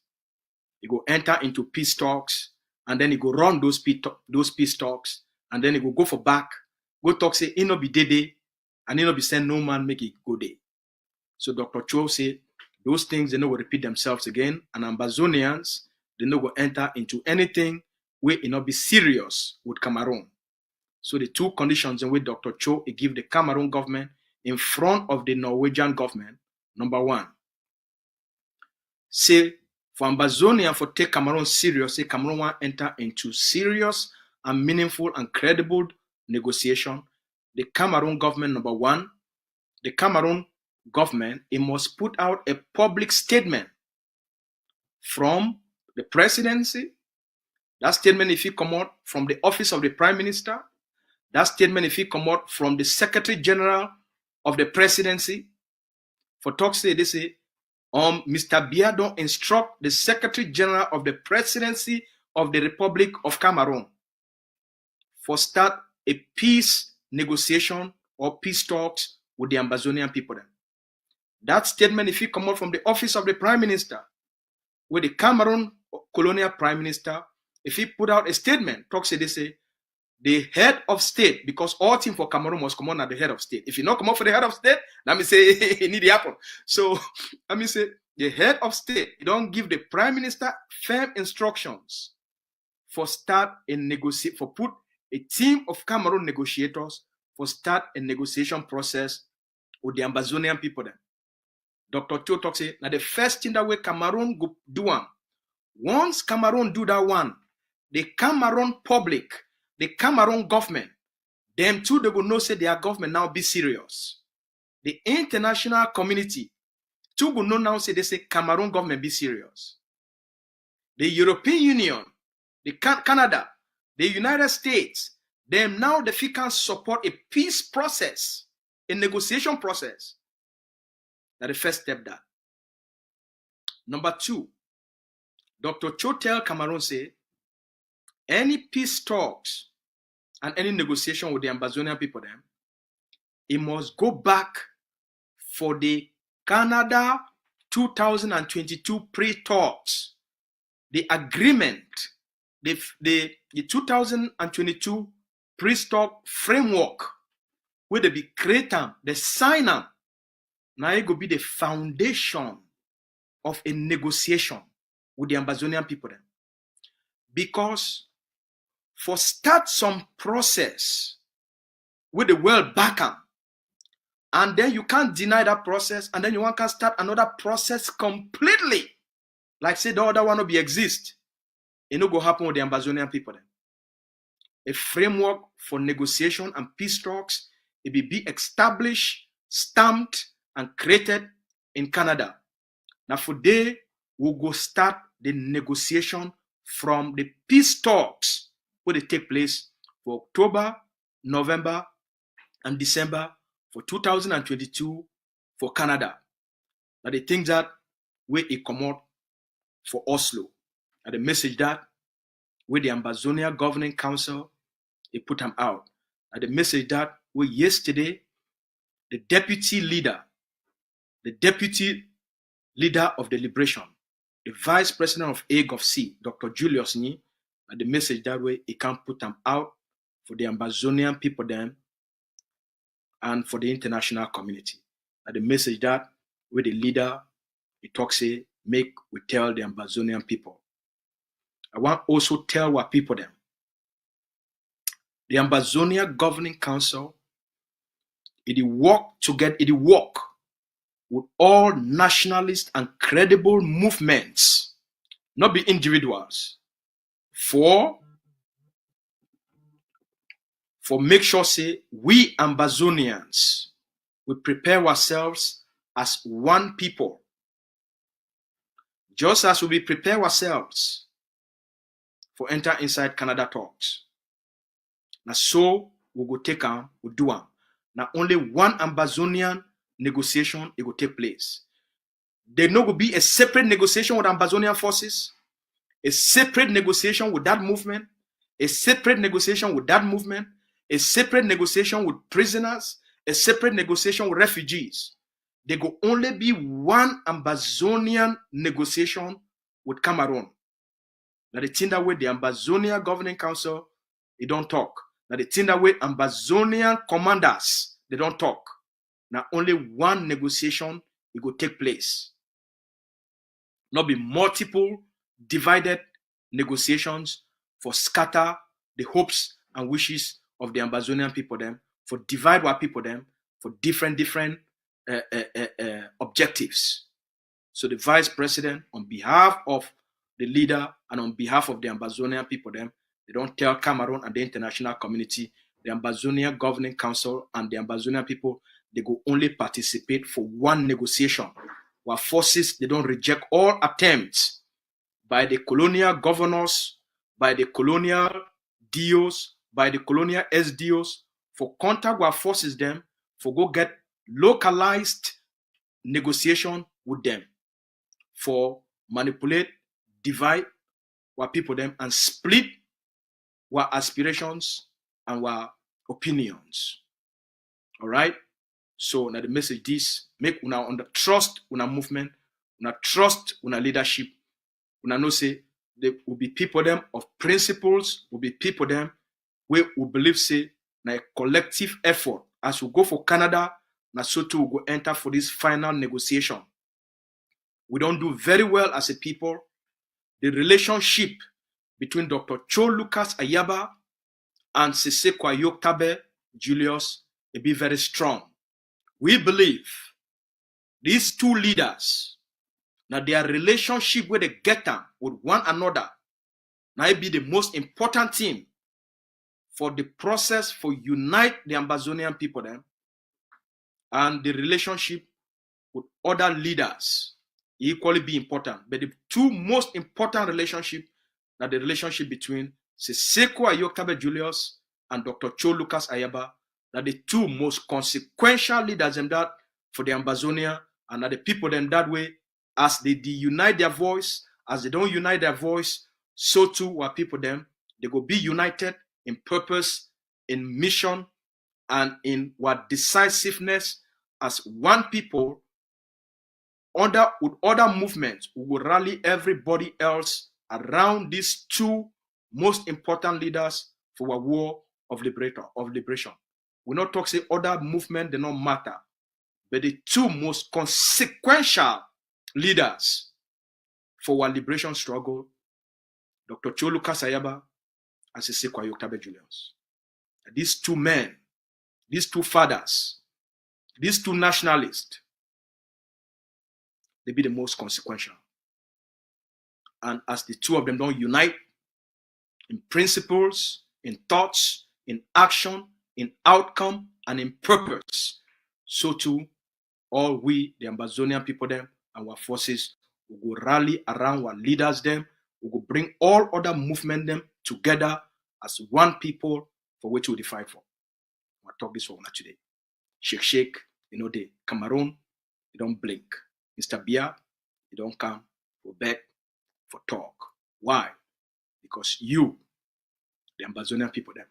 It go enter into peace talks and then it go run those peace talks and then it go for back, go talk say it no be day and it no be send no man make it go day. So Dr. Cho say those things they no go repeat themselves again and Ambazonians they no go enter into anything where it not be serious with Cameroon. So the 2 conditions in which Dr. Cho give the Cameroon government in front of the Norwegian government. Number 1, say for Ambazonia for take Cameroon serious, say Cameroon want enter into serious and meaningful and credible negotiation. The Cameroon government, number 1, the Cameroon government, it must put out a public statement from the presidency. That statement, if it come out from the office of the prime minister, that statement, if it come out from the secretary general of the presidency, for talk say they say, Mr. Biya don't instruct the secretary general of the presidency of the Republic of Cameroon for start a peace negotiation or peace talks with the Ambazonian people. That statement, if it come out from the office of the prime minister, with the Cameroon colonial prime minister, if he put out a statement, talk say they say, the head of state, because all things for Cameroon must come on at the head of state. If you not come out for the head of state, let me say it need to happen. So let me say the head of state, you don't give the prime minister firm instructions for start a negotiate, for put a team of Cameroon negotiators for start a negotiation process with the Ambazonian people then. Dr. Cho talks say now the first thing that way Cameroon go do one. Once Cameroon do that one, the Cameroon public, the Cameroon government, them too they go know say their government now be serious. The international community too go know now say they say Cameroon government be serious. The European Union, the Canada, the United States, them now they can support a peace process, a negotiation process. That's the first step that. Number 2, Dr. Cho tell Cameroon say, any peace talks and any negotiation with the Ambazonian people them, it must go back for the Canada 2022 pre-talks, the agreement, the 2022 pre-talk framework, where they be created, they sign them. Now it will be the foundation of a negotiation with the Ambazonian people then. Because for start some process with the world back up, and then you can't deny that process, and then you want to start another process completely, like say the other one will be exist. It no go happen with the Ambazonian people then. A framework for negotiation and peace talks, it will be established, stamped, and created in Canada. Now for they will go start the negotiation from the peace talks where they take place for October, November, and December for 2022 for Canada. Now the things that where it come out for Oslo. And the message that where the Ambazonia Governing Council it put them out. And the message that where yesterday the deputy leader of the liberation, the vice president of AGOFC, Dr. Julius Ni, and the message that way he can put them out for the Ambazonian people then and for the international community. And the message that where the leader he talks say make we tell the Ambazonian people. I want also tell what people them. The Ambazonia Governing Council, it work together, it work with all nationalist and credible movements, not be individuals, for make sure say we Ambazonians we prepare ourselves as one people, just as we prepare ourselves for enter inside Canada talks. Now so we go take am, we do am. Now only one Ambazonian negotiation it will take place. There no go be a separate negotiation with Ambazonian forces, a separate negotiation with that movement, a separate negotiation with that movement, a separate negotiation with prisoners, a separate negotiation with refugees. There go only be one Ambazonian negotiation with Cameroon. Now the thing that way the Ambazonia Governing Council, they don't talk. Now the thing that way Ambazonian commanders, they don't talk. Now only one negotiation it will take place. Not be multiple divided negotiations for scatter the hopes and wishes of the Ambazonian people them, for divide our people them, for different objectives. So the vice president, on behalf of the leader and on behalf of the Ambazonian people them, they don't tell Cameroon and the international community, the Ambazonia Governing Council and the Ambazonian people, they go only participate for one negotiation. While forces, they don't reject all attempts by the colonial governors, by the colonial DOs, by the colonial SDOs, for contact with forces them, for go get localized negotiation with them, for manipulate, divide our people them, and split our aspirations and our opinions. All right? So now the message is, make una under trust una movement, una trust una leadership, una know say there will be people them of principles, will be people them we will believe say na a collective effort. As we go for Canada, na so too we go enter for this final negotiation. We don't do very well as a people. The relationship between Dr. Cho Ayaba and Siseko Ayoktabe Julius will be very strong. We believe these two leaders, now their relationship where they get them with one another, now it be the most important thing for the process for unite the Ambazonian people then, and the relationship with other leaders equally be important. But the two most important relationship are the relationship between Siseko Ayoktabe Julius and Dr. Cho Ayaba. That the two most consequential leaders in that for the Ambazonia, and that the people then that way, as they unite their voice, as they don't unite their voice, so too our people them, they go be united in purpose, in mission, and in what decisiveness as one people with other movements who will rally everybody else around these two most important leaders for a war of liberation. We not talk say other movement, they don't matter. But the two most consequential leaders for our liberation struggle, Dr. Cho Ayaba and Siseko Ayoktabe Julius. These two men, these two fathers, these two nationalists, they be the most consequential. And as the two of them don't unite in principles, in thoughts, in action, in outcome, and in purpose, so too all we, the Ambazonian people them, and our forces will go rally around our leaders them, we will bring all other movement them together as one people for which we fight for. I'll talk this one today. Shake, the Cameroon, they don't blink. Mr. Bia, they don't come for beg, for talk. Why? Because you, the Ambazonian people them,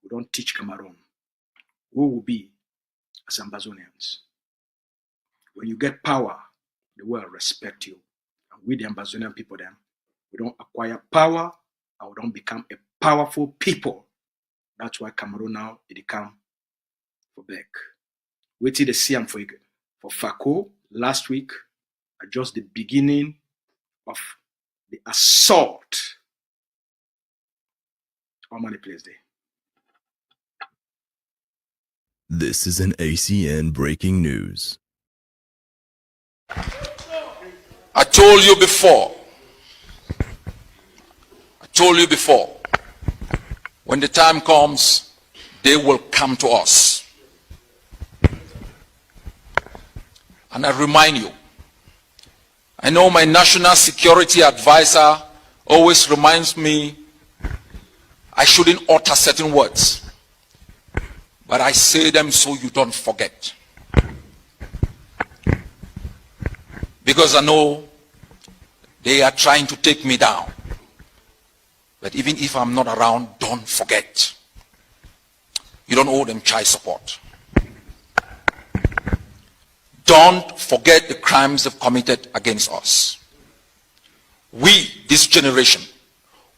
we don't teach Cameroon who will be as Ambazonians. When you get power, the world respect you. And we, the Ambazonian people then, we don't acquire power and we don't become a powerful people. That's why Cameroon now, it come for back. Wait till they see them for FACO last week, at just the beginning of the assault. How many plays there? This is an ACN breaking news. I told you before, when the time comes, they will come to us. And I remind you, I know my national security advisor always reminds me I shouldn't utter certain words, but I say them so you don't forget. Because I know they are trying to take me down. But even if I'm not around, don't forget. You don't owe them child support. Don't forget the crimes they've committed against us. We, this generation,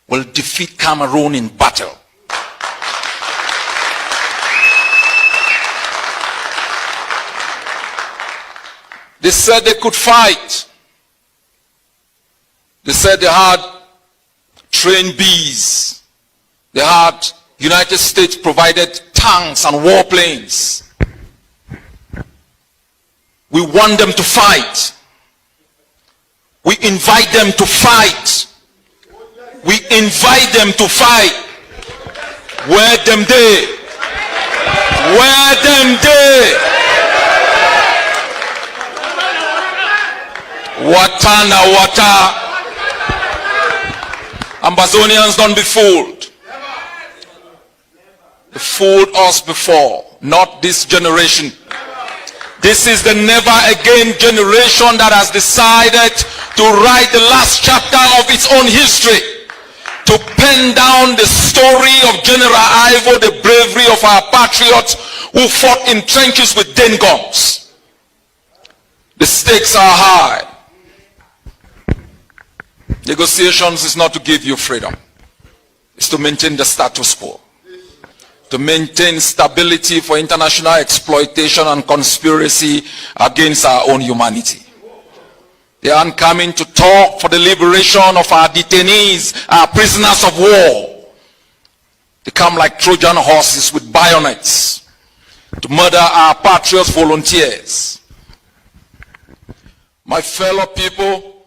will defeat Cameroon in battle. They said they could fight. They said they had trained bees. They had United States provided tanks and warplanes. We want them to fight. We invite them to fight. We invite them to fight. Where them they? Where them they? Watana wata. Ambazonians, don't be fooled. They fooled us before, not this generation. This is the never again generation that has decided to write the last chapter of its own history, to pen down the story of General Ivo, the bravery of our patriots who fought in trenches with den guns. The stakes are high. Negotiations is not to give you freedom. It's to maintain the status quo. To maintain stability for international exploitation and conspiracy against our own humanity. They aren't coming to talk for the liberation of our detainees, our prisoners of war. They come like Trojan horses with bayonets to murder our patriots volunteers. My fellow people,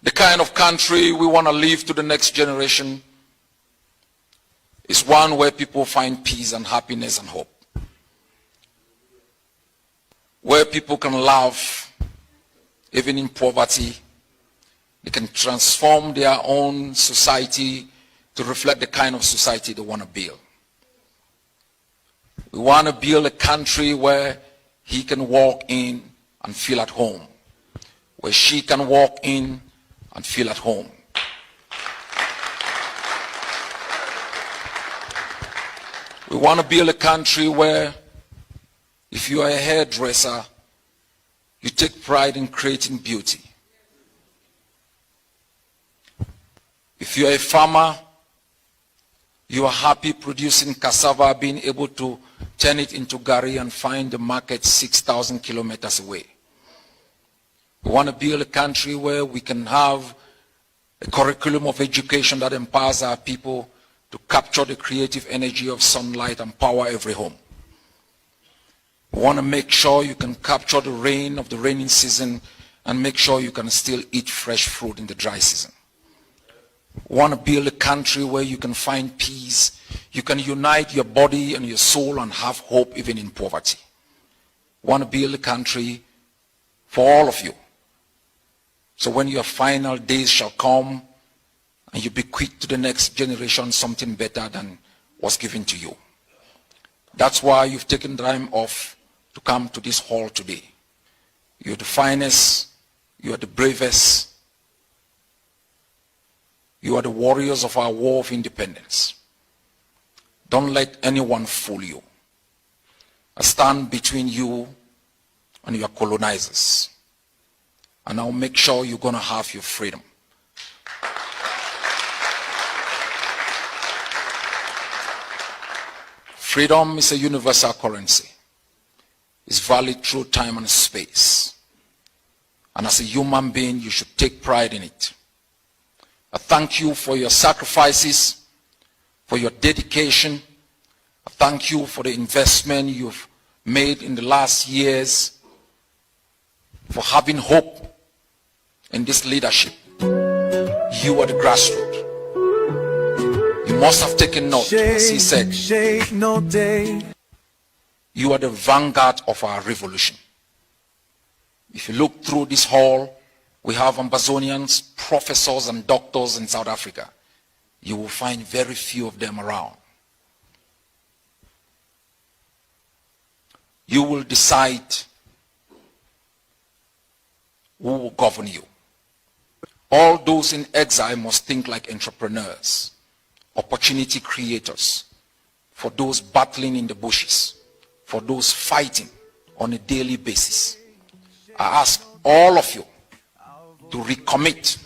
the kind of country we want to leave to the next generation is one where people find peace and happiness and hope. Where people can laugh even in poverty. They can transform their own society to reflect the kind of society they want to build. We want to build a country where he can walk in and feel at home. Where she can walk in and feel at home. We want to build a country where if you are a hairdresser, you take pride in creating beauty. If you are a farmer, you are happy producing cassava, being able to turn it into gari and find the market 6,000 kilometers away. We want to build a country where we can have a curriculum of education that empowers our people to capture the creative energy of sunlight and power every home. We want to make sure you can capture the rain of the raining season and make sure you can still eat fresh fruit in the dry season. We want to build a country where you can find peace, you can unite your body and your soul and have hope even in poverty. We want to build a country for all of you. So when your final days shall come, and you bequeath to the next generation something better than was given to you. That's why you've taken time off to come to this hall today. You're the finest, you are the bravest, you are the warriors of our war of independence. Don't let anyone fool you. I stand between you and your colonizers. And I'll make sure you're going to have your freedom. Freedom is a universal currency. It's valid through time and space. And as a human being, you should take pride in it. I thank you for your sacrifices, for your dedication. I thank you for the investment you've made in the last years, for having hope in this leadership. You are the grassroots. You must have taken note, as he said. You are the vanguard of our revolution. If you look through this hall, We have Ambazonians, professors and doctors in South Africa. You will find very few of them around. You will decide who will govern you. All those in exile must think like entrepreneurs, opportunity creators, for those battling in the bushes, for those fighting on a daily basis. I ask all of you to recommit.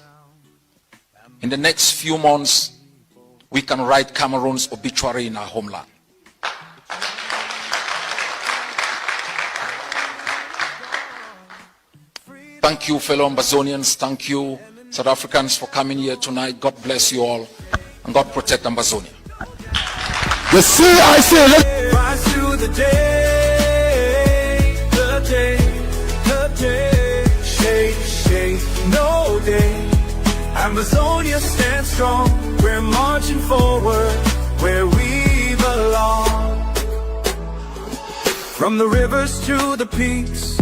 In the next few months, we can write Cameroon's obituary in our homeland. Thank you, fellow Ambazonians. Thank you, South Africans, for coming here tonight. God bless you all, and God protect Ambazonia. The CIC. Rise to the day, the day. Shake, shake, no day. Amazonia stands strong. We're marching forward where we belong. From the rivers to the peaks,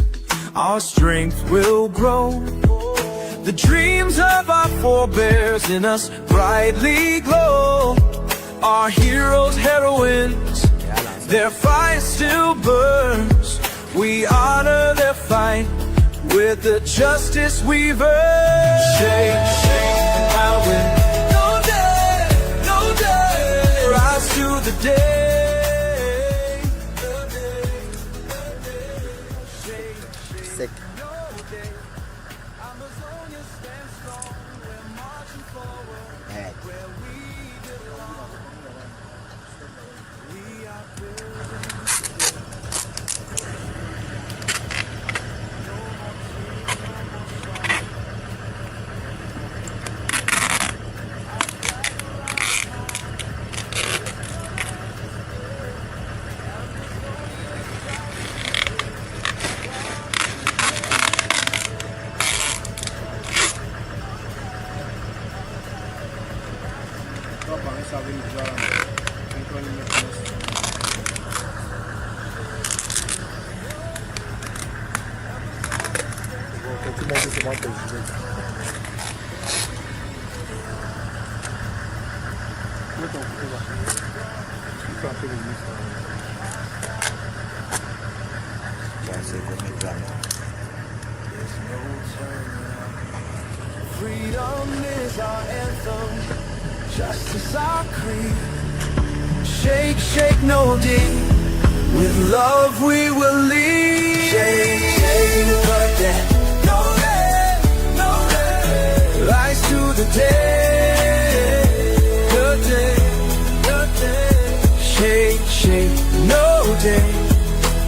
our strength will grow. The dreams of our forebears in us brightly glow. Our heroes, heroines, their fire still burns. We honor their fight with the justice we've earned. Shake, shake, now win. No day, no day. Rise to the day. Sick. Alright. Freedom is our anthem, justice our creed. Shake, shake, no day. With love we will lead. Shake, shake, but then no day, no day. Rise to the day, the day, the day. Shake, shake, no day.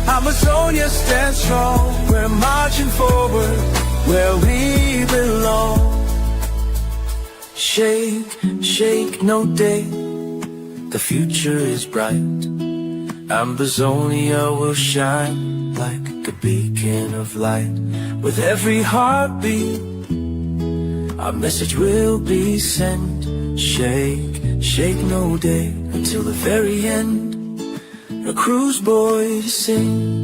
Amazonia stands strong. We're marching forward where we belong. Shake, shake, no day. The future is bright. Ambazonia will shine like a beacon of light. With every heartbeat, our message will be sent. Shake, shake, no day. Until the very end, a cruise boy to sing.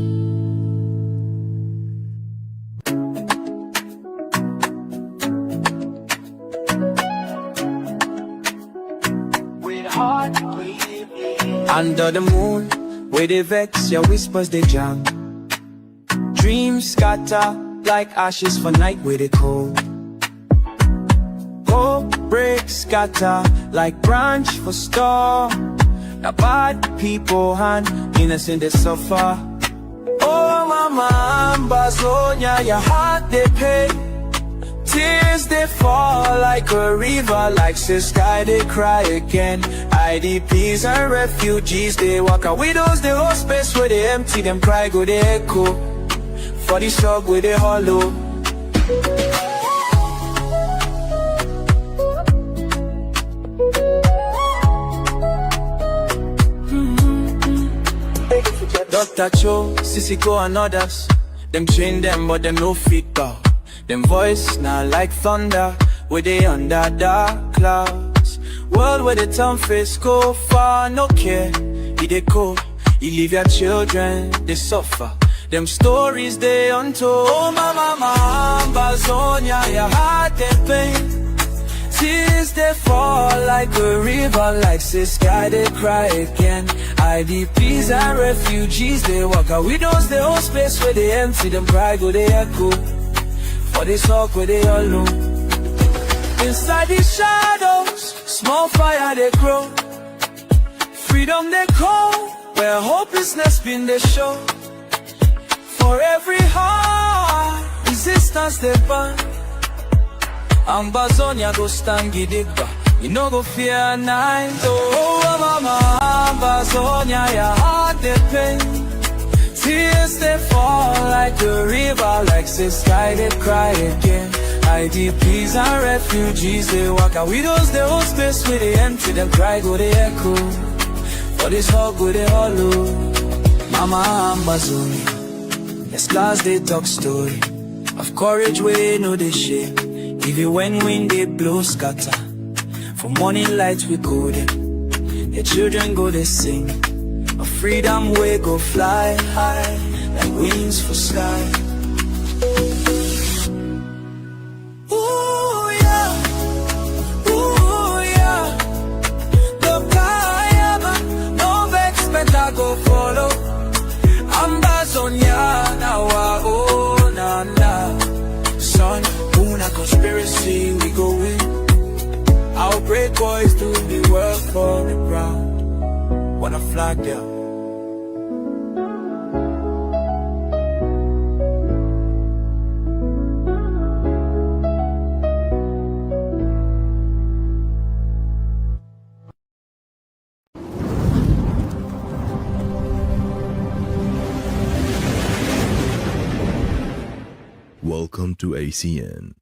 Under the moon, where they vex, your whispers they jam. Dreams scatter like ashes for night where they cold. Hope break scatter like branch for storm. Now bad people and innocent they suffer. Oh mama, Ambazonia, your heart they pay. Tears they fall like a river, like the sky they cry again. IDPs and refugees they walk out. Widows they hold space where they empty, them cry go they echo. For the shock where they hollow. Dr. Cho, Sissiko and others, them train them but them no fit bow. Them voice now like thunder, where they under dark clouds. World where the town face go far, no care. He they go, he leave your children, they suffer. Them stories they untold. Oh, mama, Ambazonia, your heart they pain. Tears they fall like a river, like say sky they cry again. IDPs and refugees they walk out widows, they hold space where they empty, them cry go they echo. For they talk where they all know. Inside these shadows, small fire they grow. Freedom they call, where hopelessness been they show. For every heart, resistance they burn. Ambazonia go stand gidigba, you no go fear night. Oh, mama, Ambazonia, your heart they pain. Tears they fall like a river, like say sky they cry again. IDPs and refugees they walk out widows, they hold space where they empty, them cry go they echo. For this hug go they hollow. Mama Ambazonia, the scars they talk story of courage we know they shame. Even when wind they blow scatter, for morning light we go there. The children go they sing, a freedom we go fly high, like wings for sky. Ooh yeah, the Ayaba, no vex better go follow. Ambazonia, now oh na na, son. Conspiracy, we go in. Our brave boys do the work for the proud. Wanna flag down. Welcome to ACN.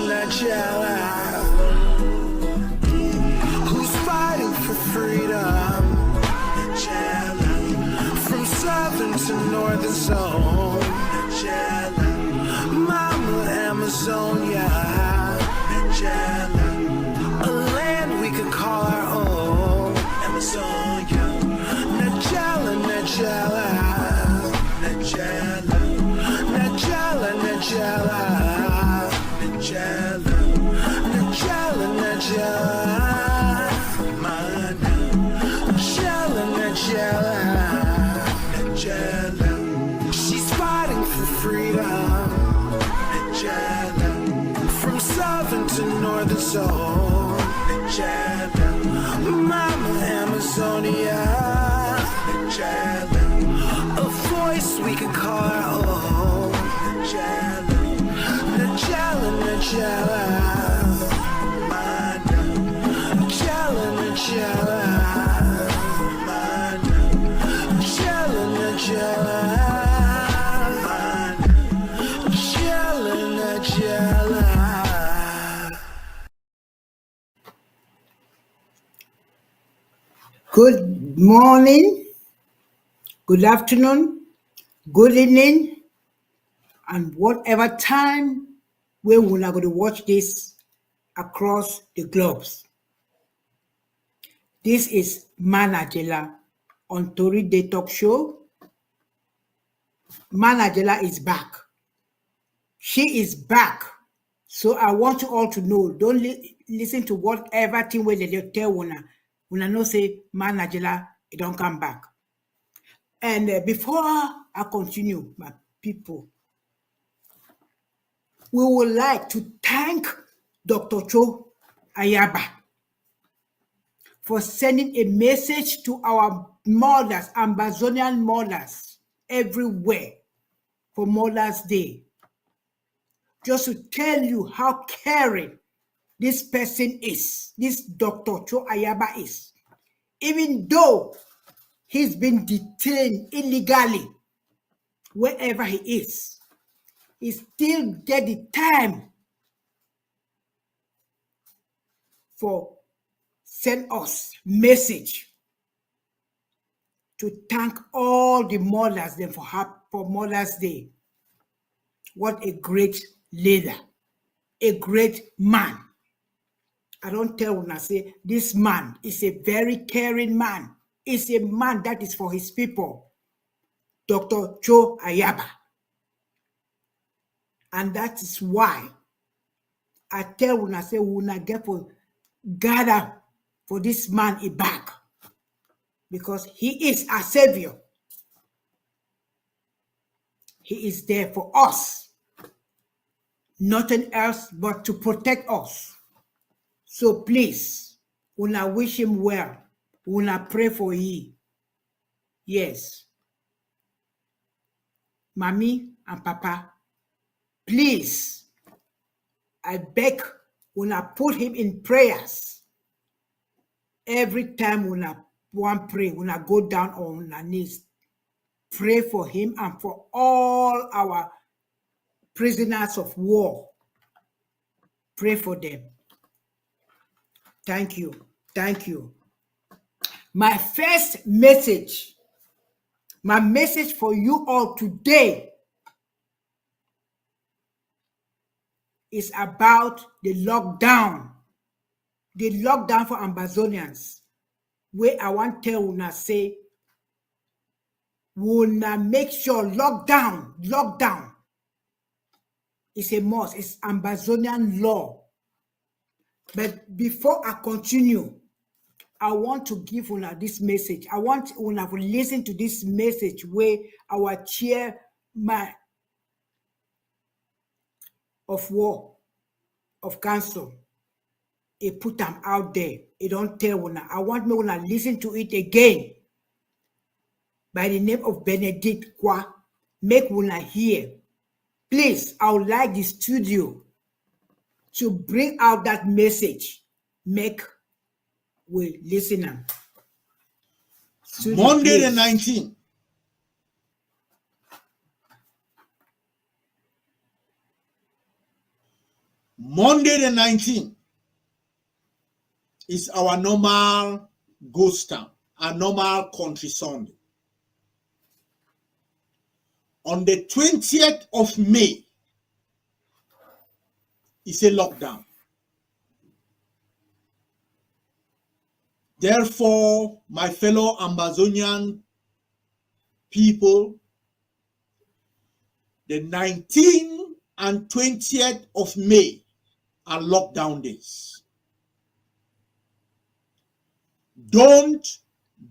Najala, who's fighting for freedom? Najala, from southern to northern zone. Najala, Mama Ambazonia. Najala, a land we could call our own. Ambazonia, Najala, Najala, Najala, Najala, Najala. Najala, Najala, Najala, Najala. She's fighting for freedom. Najala, from southern to northern zone. Najala, Mama Ambazonia. Najala, a voice we can call our own. Najala. Najala, Najala, Najala, Najala, Najala, Najala, Najala. Good morning, good afternoon, good evening, and whatever time we are going to watch this across the globes. This is Manajela on Tori Day Talk Show. Manajela is back. She is back. So I want you all to know, don't listen to whatever thing where they tell una no say Manajela, it don't come back. And before I continue, my people, we would like to thank Dr. Cho Ayaba for sending a message to our mothers, Ambazonian mothers, everywhere for Mother's Day. Just to tell you how caring this person is, this Dr. Cho Ayaba is. Even though he's been detained illegally wherever he is, he still get the time for send us message to thank all the mothers then for Mother's Day. What a great leader, a great man. I don't tell when I say this man is a very caring man. Is a man that is for his people. Dr. Cho Ayaba. And that is why I tell when I say when I get for gather for this man back. Because he is our savior. He is there for us. Nothing else but to protect us. So please, when I wish him well, when I pray for ye. Yes. Mommy and Papa, please, I beg when I put him in prayers. Every time when I want to pray, when I go down on my knees, pray for him and for all our prisoners of war. Pray for them. Thank you. Thank you. My first message, my message for you all today is about the lockdown. The lockdown for Ambazonians. Where I want to tell una say, una make sure lockdown is a must. It's Ambazonian law. But before I continue, I want to give una this message. I want una to listen to this message where our chairman of war, of council, he put them out there. He don't tell una. I want me una listen to it again. By the name of Benedict Kwa. Make una hear. Please, I would like the studio to bring out that message. Make we listen. Monday the 19th. Monday the 19th is our normal ghost town, our normal country Sunday. On the 20th of May is a lockdown. Therefore, my fellow Ambazonian people, the 19th and 20th of May are lockdown days. Don't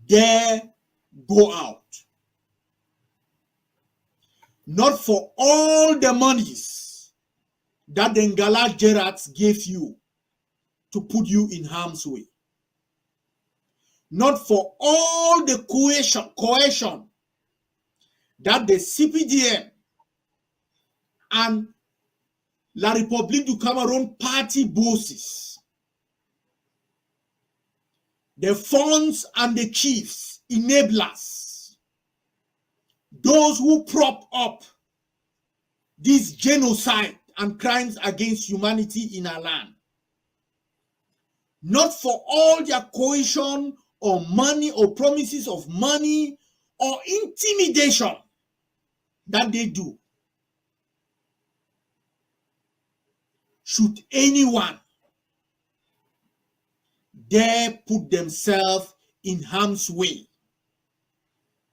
dare go out. Not for all the monies that the Ngala Gerrats gave you to put you in harm's way. Not for all the coercion that the CPDM and La République du Cameroon party bosses, the funds and the chiefs, enablers, those who prop up this genocide and crimes against humanity in our land. Not for all their coercion or money or promises of money or intimidation that they do. Should anyone dare put themselves in harm's way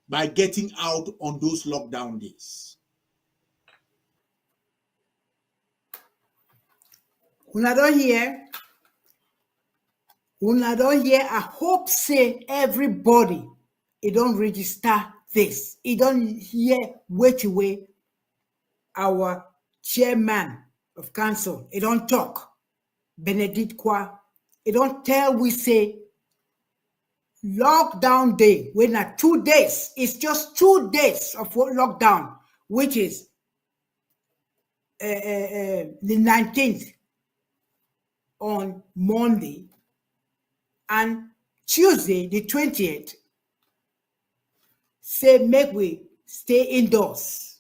by getting out on those lockdown days? Una don't hear. Una don't hear. I hope say everybody, it don't register this. It don't hear which way our chairman of council, it don't talk. Benedict Kwa, it don't tell we say lockdown day, when at 2 days, it's just 2 days of lockdown, which is the 19th on Monday, and Tuesday, the 20th, say make we stay indoors.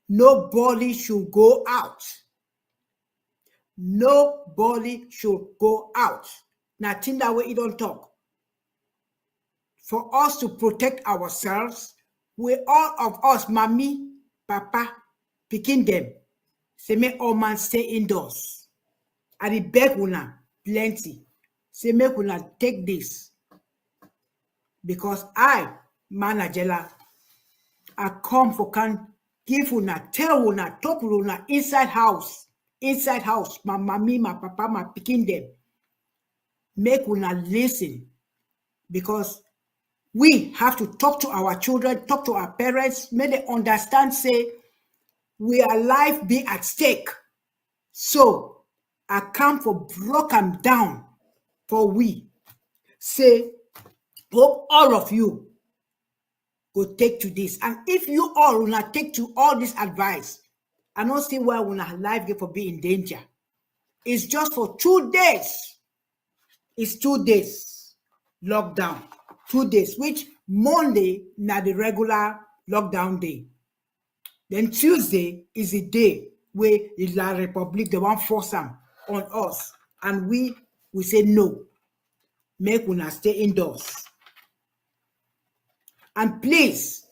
Nobody should go out. Nobody should go out. Nothing that way you don't talk. For us to protect ourselves, we all of us, mommy, papa, picking them. Say make all man stay indoors. I beg una plenty. Say make una take this. Because I, Manajela, I come for can give una, tell una, talk una inside house, my mommy, my papa, my picking them. Make una listen, because we have to talk to our children, talk to our parents, make them understand, say, we are life be at stake. So I come for broke them down for we. Say, hope all of you go take to this. And if you all will not take to all this advice, I don't see why our life get for be in danger. It's just for 2 days. It's 2 days lockdown. 2 days, which Monday na the regular lockdown day. Then Tuesday is the day where the La Republic, they want force them on us. And we say no. Make una stay indoors. And please,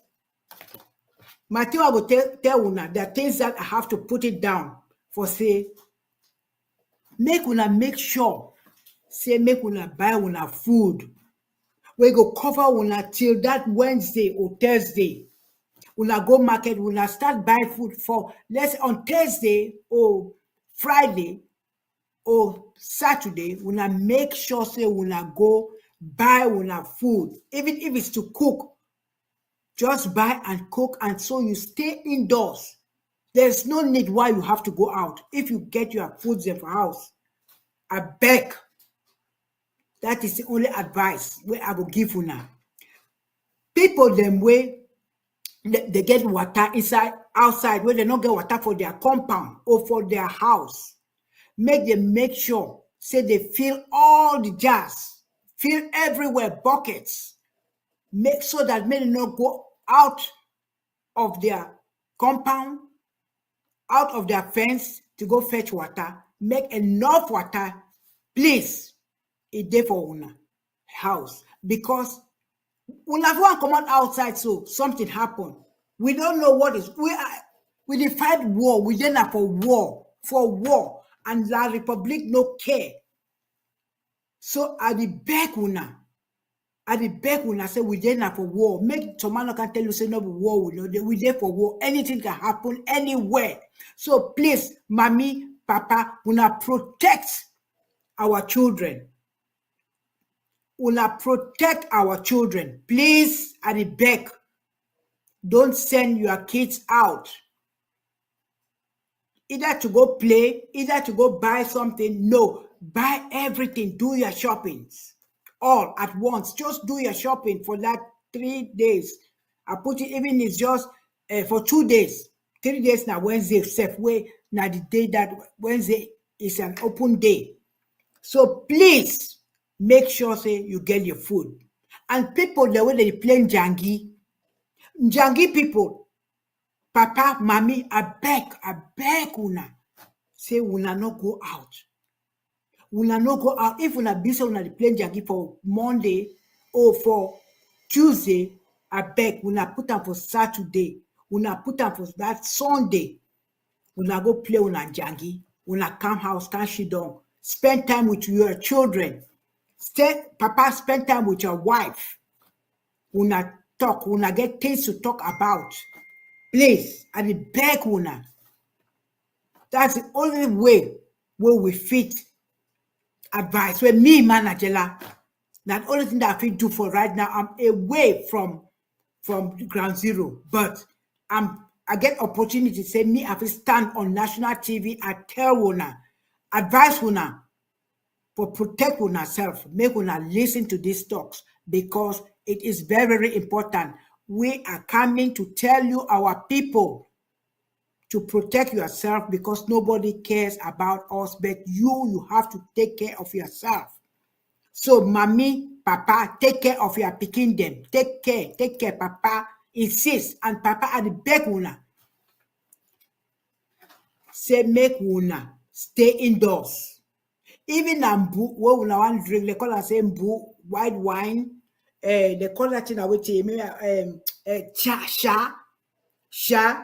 Matthew, I will tell una, there are things that I have to put it down for, say, make una make sure, say, make una buy una food. We go cover una till that Wednesday or Thursday. Una go market, una start buy food for, let's say on Thursday or Friday or Saturday, una make sure, say, una go buy una food. Even if it's to cook, just buy and cook, and so you stay indoors. There's no need why you have to go out. If you get your foods in the house, I beg. That is the only advice where I will give you now. People them way they get water inside, outside, where they don't get water for their compound or for their house. Make them make sure, say they fill all the jars, fill everywhere, buckets. Make sure that men not go out of their compound, out of their fence to go fetch water. Make enough water, please. It's there for una house, because una want come out outside, so something happen. We don't know what is. We fight war. We then are for war, and La Republic no care. So I beg una. Say we there now for war. Make Tomano can tell you say no war. We there for war. Anything can happen anywhere. So please, mommy, papa, una protect our children. Una protect our children. Please, I beg. Don't send your kids out. Either to go play, either to go buy something. No, buy everything. Do your shoppings. All at once. Just do your shopping for that 3 days. I put it, even it's just for 2 days. 3 days now, Wednesday, safe way. Now the day that Wednesday is an open day. So please, make sure, say, you get your food. And people, the way they play Jangi people, papa, mommy, I beg una. Say, una not go out. Una not go out. If una busy, una play Jangi for Monday or for Tuesday, I beg, una put them for Saturday. Una put them for that Sunday. Una go play una Jangi. Una come house, can she down. Spend time with your children. Papa, spend time with your wife. Una talk, una get things to talk about. Please, I beg una. That's the only way where we fit advice. Where me, Manajela, that only thing that I fit do for right now, I'm away from ground zero. But I get opportunity to say me, I will stand on national TV. I tell una, advise una, for protect una self, make una listen to these talks. because it is very, very important. We are coming to tell you, our people, to protect yourself, because nobody cares about us but you have to take care of yourself. So mommy, papa, take care of your pikin them. Take care, papa. Insist, and papa at the beg una. Say make una stay indoors. Even Mbu, where una want drink, they call us Mbu, white wine. They call that in a way, sha.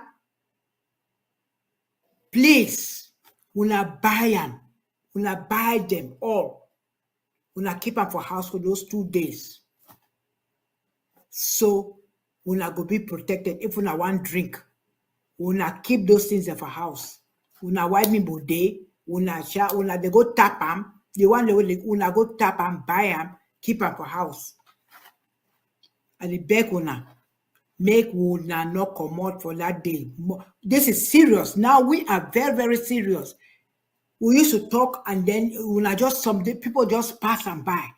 Please, una buy them. Una buy them all. Una keep them for house for those 2 days. So una go be protected. If una want drink, una keep those things in for house. Una wipe me bode, una they go tap them. The one they will una go tap them, buy them, keep them for house. And the beg una, make una not come out for that day. This is serious. Now we are very, very serious. We used to talk and then una just some people just pass and by.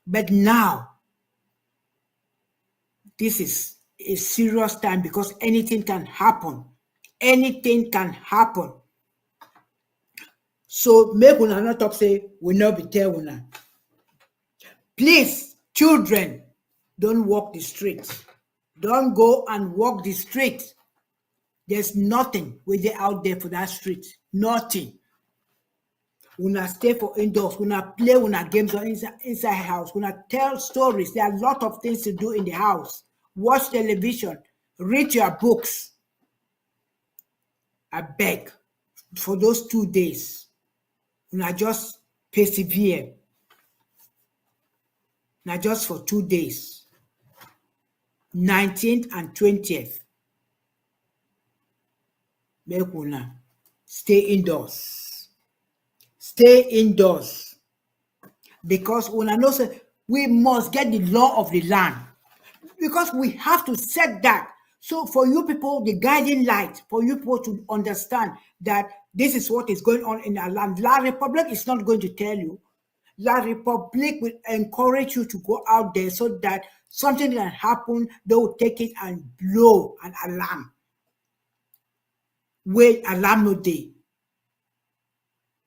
But now, this is a serious time because anything can happen. Anything can happen. So make una not talk say we not be tell una. Please, children, don't walk the streets. Don't go and walk the street. There's nothing with the out there for that street. Nothing. Una stay for indoors. Una play una games inside house. Una tell stories. There are a lot of things to do in the house. Watch television. Read your books. I beg for those 2 days. Una just persevere. Now just for 2 days. 19th and 20th. Make una stay indoors. Stay indoors. Because una knows we must get the law of the land. Because we have to set that. So for you people, the guiding light, for you people to understand that this is what is going on in our land. La Republic is not going to tell you. La Republic will encourage you to go out there so that something can happen, they will take it and blow an alarm. Wait, alarm no day.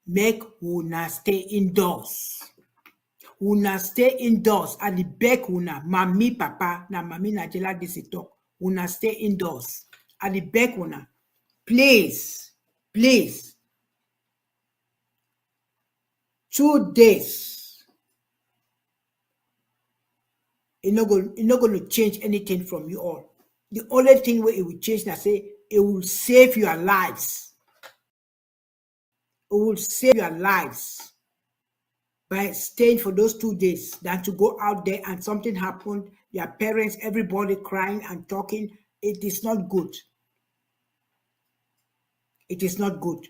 Make una stay indoors. Una stay indoors. And the beg una, mommy, papa, na mommy Najela this talk. Una stay indoors. And the beg una, please, please. 2 days. It's not going to change anything from you all. The only thing where it will change, I say, it will save your lives. It will save your lives by staying for those 2 days than to go out there and something happened, your parents, everybody crying and talking. It is not good. It is not good.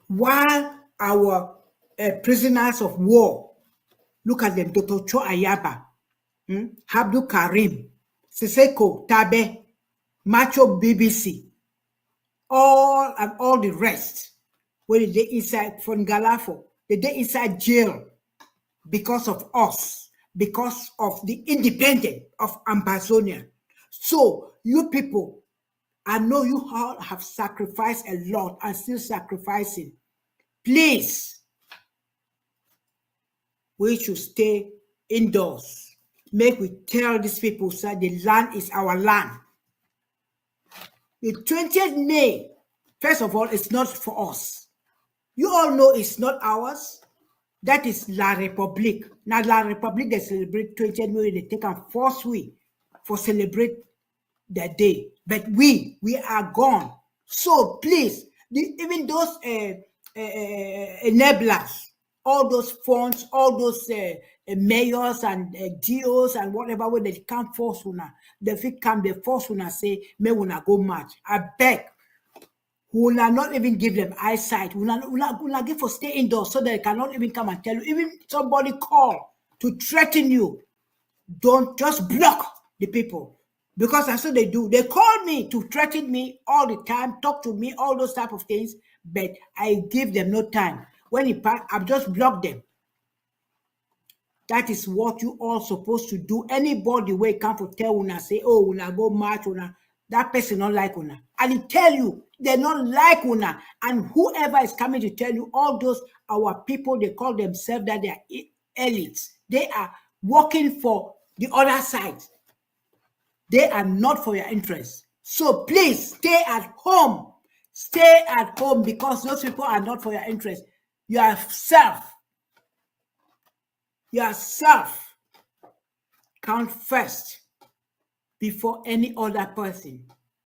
While our prisoners of war, look at them, Dr. Cho Ayaba, Abdul Karim, Siseko, Tabe, Macho BBC, all the rest, where they inside Fongalafo, they inside jail because of us, because of the independence of Ambazonia. So you people, I know you all have sacrificed a lot and still sacrificing. Please, we should stay indoors. Make we tell these people that the land is our land. The 20th May, first of all, it's not for us. You all know it's not ours. That is La Republique. Now, La Republique, they celebrate 20th May, they take a force way for celebrate that day. But we are gone. So please, even those enablers, all those funds, all those mayors and DOs and whatever, when they can't force una, they come, they force una say, may una go march. I beg. We will not even give them eyesight. We will give for stay indoors so they cannot even come and tell you. Even somebody call to threaten you, don't just block the people. Because that's what they do. They call me to threaten me all the time, talk to me, all those type of things, but I give them no time. When it pass, I've just blocked them. That is what you all supposed to do. Anybody wey come to tell una say, oh, una go march, una, that person not like una. And he tell you, they not like una. And whoever is coming to tell you, all those, our people, they call themselves that they are elites. They are working for the other side. They are not for your interest. So please stay at home. Stay at home because those people are not for your interest. Yourself count first before any other person.